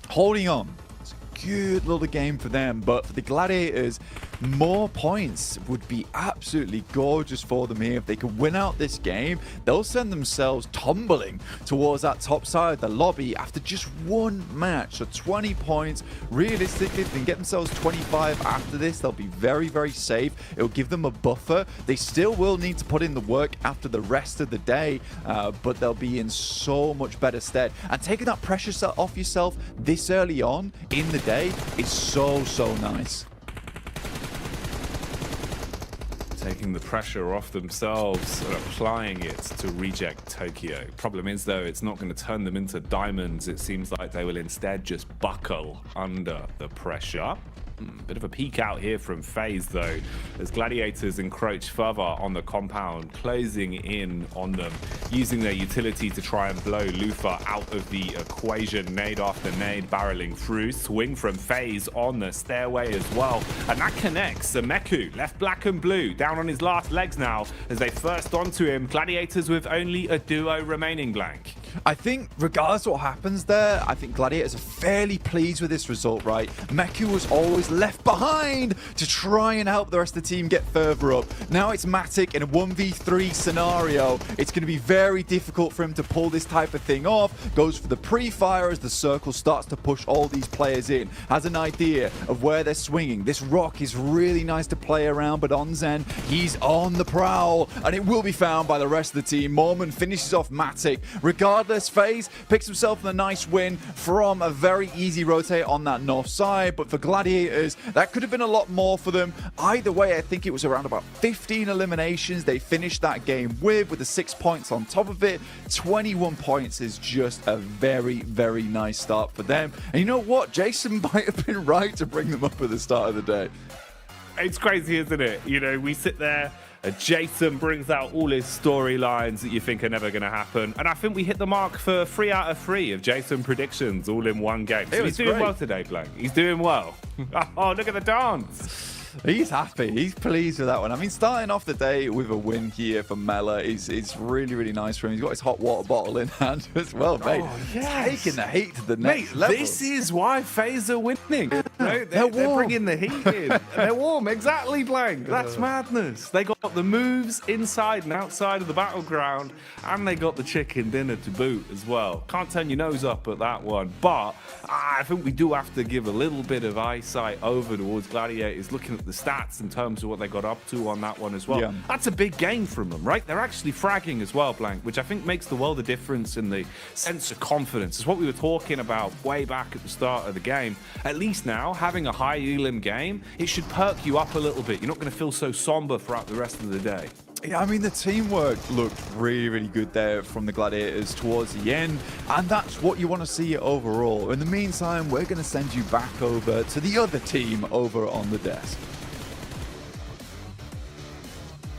holding on. It's a good little game for them, but for the Gladiators, more points would be absolutely gorgeous for them here. If they could win out this game, they'll send themselves tumbling towards that top side of the lobby after just one match. So 20 points. Realistically, if they can get themselves 25 after this, they'll be very, very safe. It'll give them a buffer. They still will need to put in the work after the rest of the day, but they'll be in so much better stead. And taking that pressure off yourself this early on in the day is so, so nice. taking the pressure off themselves and applying it to Reject Tokyo. Problem is, though, it's not going to turn them into diamonds. It seems like they will instead just buckle under the pressure. Bit of a peek out here from FaZe, though, as Gladiators encroach further on the compound, closing in on them, using their utility to try and blow Lufa out of the equation. Nade after nade barreling through. Swing from FaZe on the stairway as well. And that connects. Meku left black and blue, down on his last legs now as they first onto him. Gladiators with only a duo remaining, Blank. I think regardless of what happens there, I think Gladiators are fairly pleased with this result, right? Meku was always left behind to try and help the rest of the team get further up. Now it's Matic in a 1v3 scenario. It's going to be very difficult for him to pull this type of thing off. Goes for the pre-fire as the circle starts to push all these players in. Has an idea of where they're swinging. This rock is really nice to play around, but Onzen, he's on the prowl, and it will be found by the rest of the team. Mormon finishes off Matic. Regardless, FaZe picks himself a nice win from a very easy rotate on that north side, but for Gladiators, that could have been a lot more for them. Either way, I think it was around about 15 eliminations they finished that game with the 6 points on top of it. 21 points is just a very, very nice start for them. And you know what? Jason might have been right to bring them up at the start of the day. It's crazy, isn't it? You know, we sit there, Jason brings out all his storylines that you think are never going to happen. And I think we hit the mark for 3 out of 3 of Jason predictions all in one game. So he's doing well today, Blank. He's doing well. Oh, look at the dance. He's happy. He's pleased with that one. I mean, starting off the day with a win here for Mela is really, really nice for him. He's got his hot water bottle in hand as well, mate. Oh, yes. Taking the heat to the next level. This is why FaZe are winning. They're bringing the heat in. They're warm. Exactly, Blank. That's madness. They got the moves inside and outside of the battleground, and they got the chicken dinner to boot as well. Can't turn your nose up at that one, but I think we do have to give a little bit of eyesight over towards Gladiators, looking at the stats in terms of what they got up to on that one as well. Yeah. That's a big game from them, right? They're actually fragging as well, Blank, which I think makes the world of difference in the sense of confidence. It's what we were talking about way back at the start of the game. At least now, having a high elim game, it should perk you up a little bit. You're not going to feel so somber throughout the rest of the day. Yeah, I mean, the teamwork looked really, really good there from the Gladiators towards the end, and that's what you want to see overall. In the meantime, we're going to send you back over to the other team over on the desk.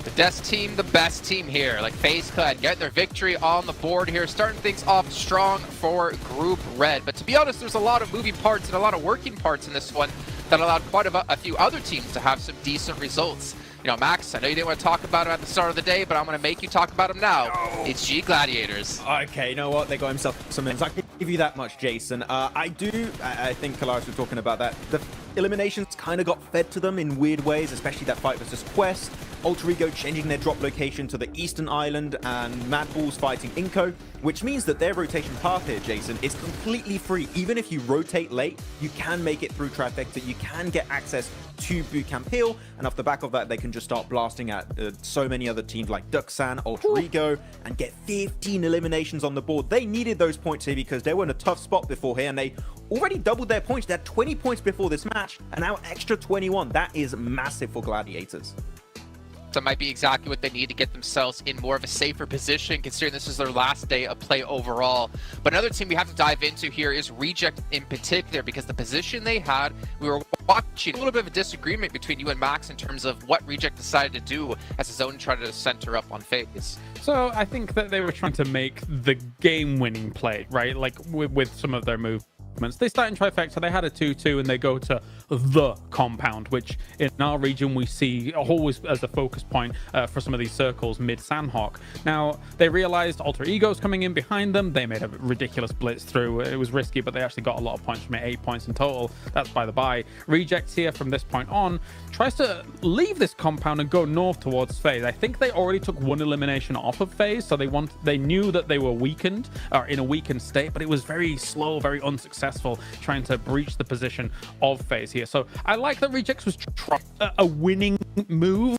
The desk team, the best team here. Like FaZe could get their victory on the board here, starting things off strong for Group Red. But to be honest, there's a lot of moving parts and a lot of working parts in this one that allowed quite a few other teams to have some decent results. You know, Max, I know you didn't want to talk about him at the start of the day, but I'm going to make you talk about him now. No. It's G Gladiators. Okay, you know what? They got himself some wins. I can give you that much, Jason. I think Kalaris was talking about that. The eliminations kind of got fed to them in weird ways, especially that fight versus Quest. Alter Ego changing their drop location to the Eastern Island, and Mad Bulls fighting Inko, which means that their rotation path here, Jason, is completely free. Even if you rotate late, you can make it through Trifecta, you can get access to Bootcamp Hill, and off the back of that, they can just start blasting at so many other teams like Duxan, Alter Ego, and get 15 eliminations on the board. They needed those points here because they were in a tough spot before here, and they already doubled their points. They had 20 points before this match, and now extra 21. That is massive for Gladiators. That might be exactly what they need to get themselves in more of a safer position, considering this is their last day of play overall. But another team we have to dive into here is Reject in particular, because the position they had, we were watching a little bit of a disagreement between you and Max in terms of what Reject decided to do as his own tried to center up on FaZe. So I think that they were trying to make the game-winning play, right? Like with some of their moves. They start in Trifecta, they had a 2-2, and they go to the compound, which in our region we see always as a focus point for some of these circles mid-Sandhawk. Now, they realized Alter Ego's coming in behind them. They made a ridiculous blitz through. It was risky, but they actually got a lot of points from it, 8 points in total. That's by the by. Reject here from this point on tries to leave this compound and go north towards FaZe. I think they already took one elimination off of FaZe, so they knew that they were weakened, or in a weakened state, but it was very slow, very unsuccessful trying to breach the position of FaZe here. So I like that Reject was a winning move,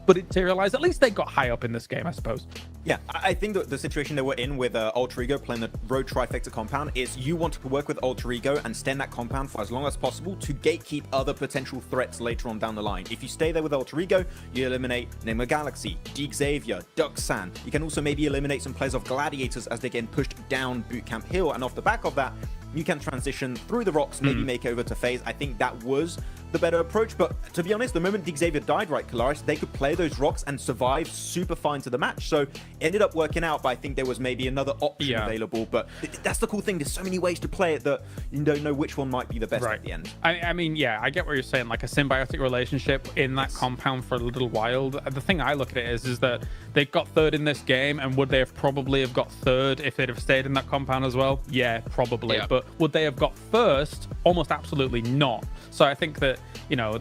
but it materialized. At least they got high up in this game, I suppose. Yeah, I think that the situation they were in with Alter Ego playing the Road Trifecta compound is you want to work with Alter Ego and stay in that compound for as long as possible to gatekeep other potential threats later on down the line. If you stay there with Alter Ego, you eliminate Nemo Galaxy, Deke Xavier, Duxan. You can also maybe eliminate some players of Gladiators as they're getting pushed down Bootcamp Hill, and off the back of that, you can transition through the rocks, maybe make over to phase. I think that was the better approach, but to be honest, the moment Deke Xavier died, right, Kalaris, they could play those rocks and survive super fine to the match. So it ended up working out, but I think there was maybe another option available. But that's the cool thing. There's so many ways to play it that you don't know which one might be the best at the end. I mean, yeah, I get what you're saying, like a symbiotic relationship in that compound for a little while. The thing I look at it is that they got third in this game, and would they have probably have got third if they'd have stayed in that compound as well? Yeah, probably. Yeah. But would they have got first? Almost absolutely not. So I think that, you know,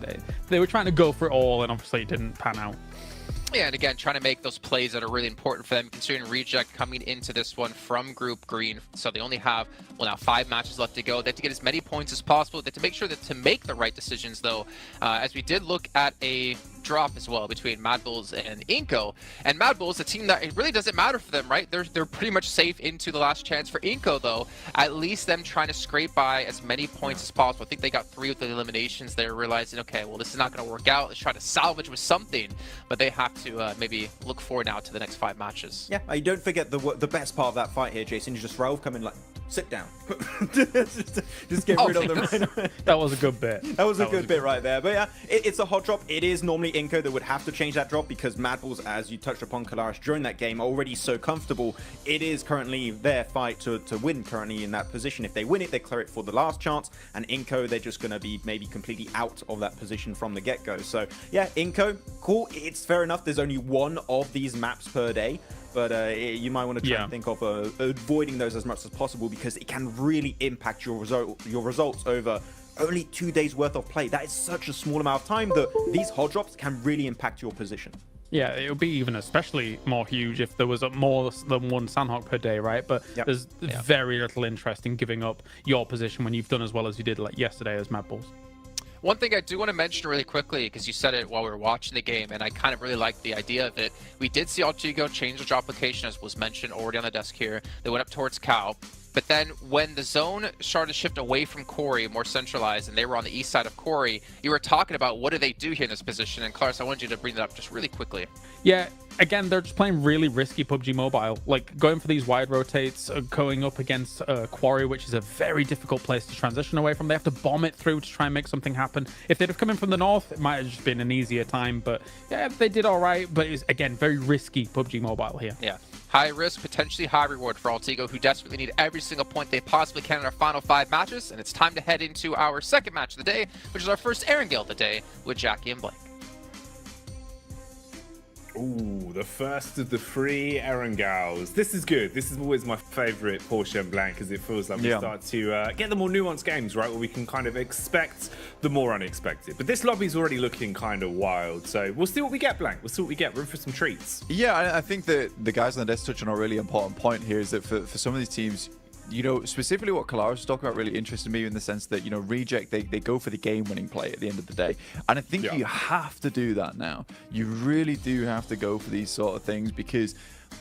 they were trying to go for it all, and obviously it didn't pan out. Yeah, and again, trying to make those plays that are really important for them, considering Reject coming into this one from Group Green. So they only have, well, now 5 matches left to go. They have to get as many points as possible. They have to make sure that to make the right decisions, though, as we did look at a drop as well between Mad Bulls and Inco. And Mad Bulls, a team that it really doesn't matter for them, right? They're pretty much safe into the last chance. For Inco, though, at least them trying to scrape by as many points as possible. I think they got 3 with the eliminations. They're realizing, okay, well, this is not going to work out. Let's try to salvage with something. But they have to maybe look forward now to the next 5 matches. Yeah, you don't forget the best part of that fight here, Jason. You just Rauf come in like, sit down. just get rid of them right. That was a good bit. That was a good bit right there. But yeah, it's a hot drop. It is normally Inco that would have to change that drop because Mad Bulls, as you touched upon, Kalaris, during that game, are already so comfortable. It is currently their fight to win currently in that position. If they win it, they clear it for the last chance. And Inco, they're just going to be maybe completely out of that position from the get-go. So yeah, Inco, cool. It's fair enough. There's only 1 of these maps per day. But you might want to try and think of avoiding those as much as possible because it can really impact your results over only 2 days worth of play. That is such a small amount of time that these hot drops can really impact your position. Yeah, it would be even especially more huge if there was more than 1 Sandhawk per day, right? But there's very little interest in giving up your position when you've done as well as you did like yesterday as Mad Bulls. One thing I do want to mention really quickly, because you said it while we were watching the game, and I kind of really like the idea of it. We did see Alter Ego change the drop location, as was mentioned already on the desk here. They went up towards Cow. But then when the zone started to shift away from Corey, more centralized, and they were on the east side of Corey, you were talking about what do they do here in this position. And Clarence, I wanted you to bring that up just really quickly. Yeah, again, they're just playing really risky PUBG Mobile. Like going for these wide rotates, going up against Quarry, which is a very difficult place to transition away from. They have to bomb it through to try and make something happen. If they'd have come in from the north, it might have just been an easier time. But yeah, they did all right. But it was, again, very risky PUBG Mobile here. Yeah. High risk, potentially high reward for Alter Ego, who desperately need every single point they possibly can in our final 5 matches. And it's time to head into our second match of the day, which is our first Erangel of the day with Jackie and Blake. Ooh, the first of the 3 Erangels. This is good. This is always my favourite Porsche and Blanc because it feels like we start to get the more nuanced games, right? Where we can kind of expect the more unexpected. But this lobby's already looking kind of wild. So we'll see what we get, Blanc. We'll see what we get. We're in for some treats. Yeah, I think that the guys on the desk touch on a really important point here is that for some of these teams, you know, specifically what Kalaris was talking about really interested me in the sense that, you know, Reject, they go for the game-winning play at the end of the day. And I think you have to do that now. You really do have to go for these sort of things because,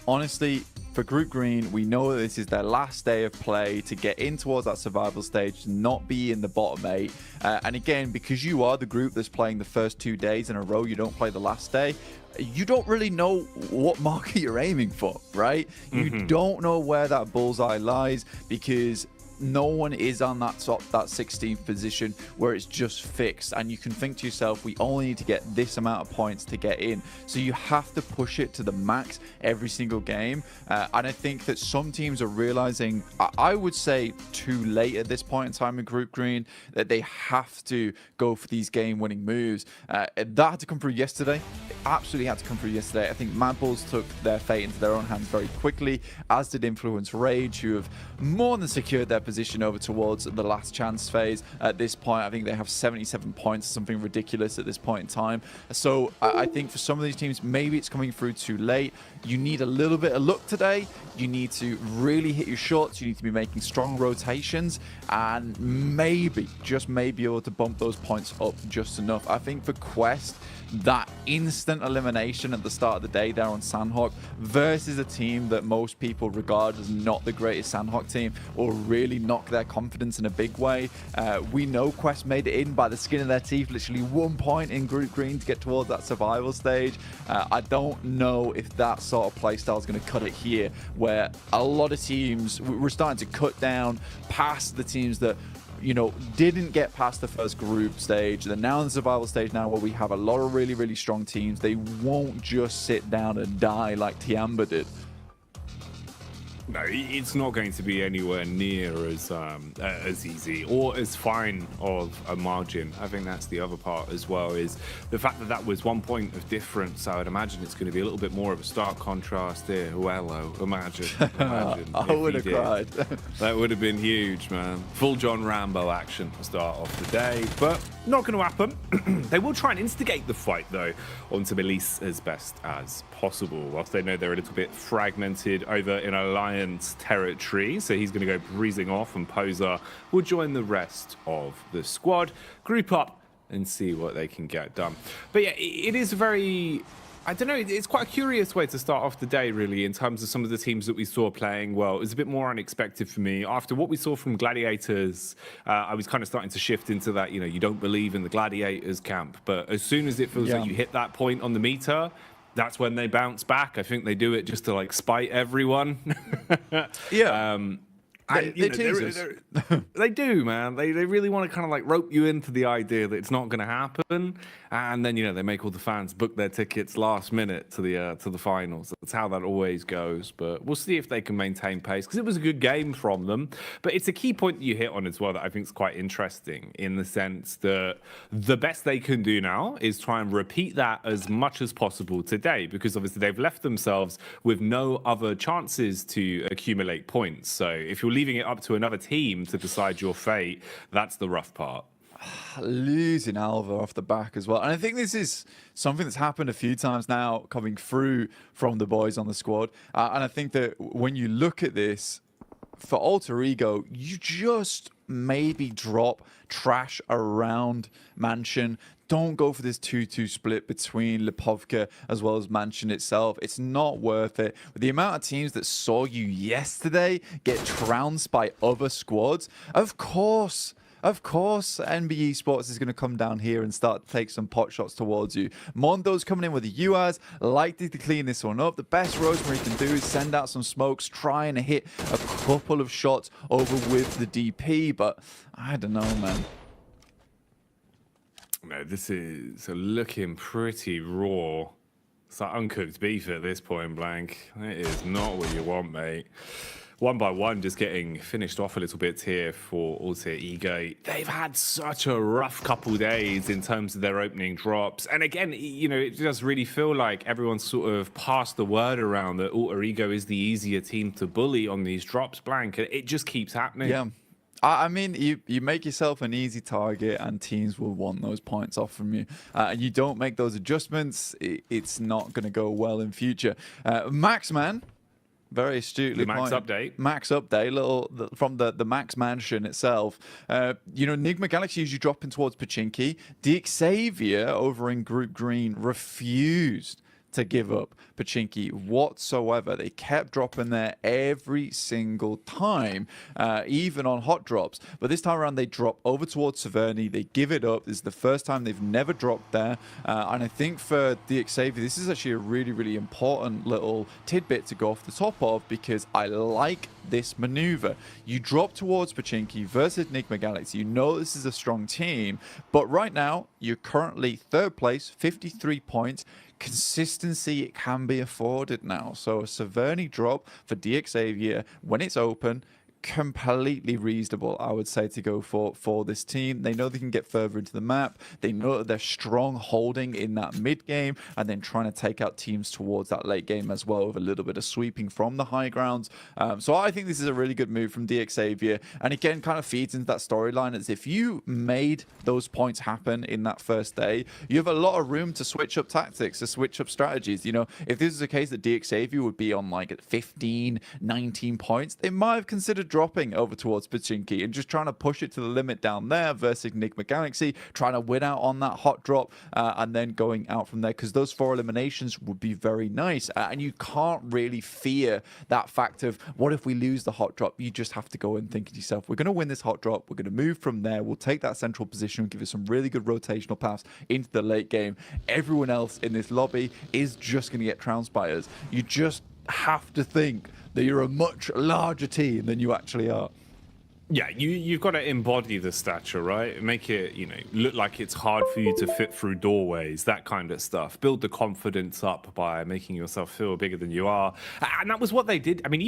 honestly, for Group Green, we know that this is their last day of play to get in towards that survival stage, to not be in the bottom 8. And again, because you are the group that's playing the first 2 days in a row, you don't play the last day, you don't really know what marker you're aiming for, right? You don't know where that bullseye lies because no one is on that 16th position where it's just fixed, and you can think to yourself, we only need to get this amount of points to get in. So you have to push it to the max every single game, and I think that some teams are realizing, I would say too late at this point in time in Group Green, that they have to go for these game-winning moves. That had to come through yesterday. It absolutely had to come through yesterday. I think Mad Bulls took their fate into their own hands very quickly, as did Influence Rage, who have more than secured their position over towards the last chance phase. At this point, I think they have 77 points, something ridiculous at this point in time. So I think for some of these teams, maybe it's coming through too late. You need a little bit of luck today. You need to really hit your shots. You need to be making strong rotations and maybe, just maybe, able to bump those points up just enough. I think for Quest, that instant elimination at the start of the day there on Sandhawk versus a team that most people regard as not the greatest Sandhawk team will really knock their confidence in a big way. We know Quest made it in by the skin of their teeth, literally 1 point in Group Green to get towards that survival stage. I don't know if that sort of playstyle is going to cut it here, where a lot of teams, we're starting to cut down past the teams that, you know, didn't get past the first group stage. They're now in the survival stage now, where we have a lot of really, really strong teams. They won't just sit down and die like Tiamba did. No, it's not going to be anywhere near as easy or as fine of a margin. I think that's the other part as well, is the fact that that was 1 point of difference. I would imagine it's going to be a little bit more of a stark contrast here. Hello, imagine I would have cried. That would have been huge, man. Full John Rambo action to start off the day, but not going to happen. They will try and instigate the fight, though, onto Melise as best as possible, whilst they know they're a little bit fragmented over in Alliance territory. So he's going to go breezing off, and Poser will join the rest of the squad, group up and see what they can get done. But yeah, it is very, I don't know, it's quite a curious way to start off the day, really, in terms of some of the teams that we saw playing well. It was a bit more unexpected for me. After what we saw from Gladiators, I was kind of starting to shift into that, you know, you don't believe in the Gladiators camp. But as soon as it feels like you hit that point on the meter, that's when they bounce back. I think they do it just to, like, spite everyone. They do, man. They really want to kind of like rope you into the idea that it's not going to happen, and then, you know, they make all the fans book their tickets last minute to the finals. That's how that always goes. But we'll see if they can maintain pace, because it was a good game from them. But it's a key point that you hit on as well that I think is quite interesting, in the sense that the best they can do now is try and repeat that as much as possible today, because obviously they've left themselves with no other chances to accumulate points. So if you're leaving it up to another team to decide your fate, that's the rough part. Losing Alva off the back as well. And I think this is something that's happened a few times now coming through from the boys on the squad. And I think that when you look at this, for Alter Ego, you just maybe drop trash around Mansion. Don't go for this 2-2 split between Lipovka as well as Mansion itself. It's not worth it. With the amount of teams that saw you yesterday get trounced by other squads, of course, NBE Sports is going to come down here and start to take some pot shots towards you. Mondo's coming in with the UAS, likely to clean this one up. The best Rosemary can do is send out some smokes, try and hit a couple of shots over with the DP, but I don't know, man. No, this is looking pretty raw. It's like uncooked beef at this point blank. It is not what you want, mate. One by one, just getting finished off a little bit here for Alter Ego. They've had such a rough couple days in terms of their opening drops. And again, you know, it does really feel like everyone's sort of passed the word around that Alter Ego is the easier team to bully on these drops, blank. It just keeps happening. Yeah. I mean, you make yourself an easy target and teams will want those points off from you. And you don't make those adjustments, it's not going to go well in future. Maxman, very astutely the Max pointed. update. Max update, from the Max Mansion itself. You know, Nigma Galaxy usually dropping towards Pachinki. The Xavier over in Group Green refused to give up Pachinki whatsoever. They kept dropping there every single time, even on hot drops. But this time around, they drop over towards Severny. They give it up. This is the first time they've never dropped there. And I think for the Xavier, this is actually a really, really important little tidbit to go off the top of, because I like this maneuver. You drop towards Pachinki versus Nigma Galaxy. You know this is a strong team, but right now, you're currently third place, 53 points. Consistency, it can be afforded now. So a Severny drop for DXavier when it's open, completely reasonable, I would say, to go for this team. They know they can get further into the map. They know that they're strong holding in that mid game and then trying to take out teams towards that late game as well with a little bit of sweeping from the high grounds. So I think this is a really good move from DXavier, and again kind of feeds into that storyline as if you made those points happen in that first day, you have a lot of room to switch up tactics, to switch up strategies. You know, if this is a case that DXavier would be on like 15, 19 points, they might have considered dropping over towards Pachinki and just trying to push it to the limit down there versus Enigma Galaxy, trying to win out on that hot drop and then going out from there, because those 4 eliminations would be very nice. And you can't really fear that fact of what if we lose the hot drop. You just have to go and think to yourself, we're going to win this hot drop, we're going to move from there, we'll take that central position and give it some really good rotational paths into the late game. Everyone else in this lobby is just going to get trounced by us. You just have to think that you're a much larger team than you actually are. Yeah, you've got to embody the stature, right? Make it, you know, look like it's hard for you to fit through doorways, that kind of stuff. Build the confidence up by making yourself feel bigger than you are. And that was what they did. I mean,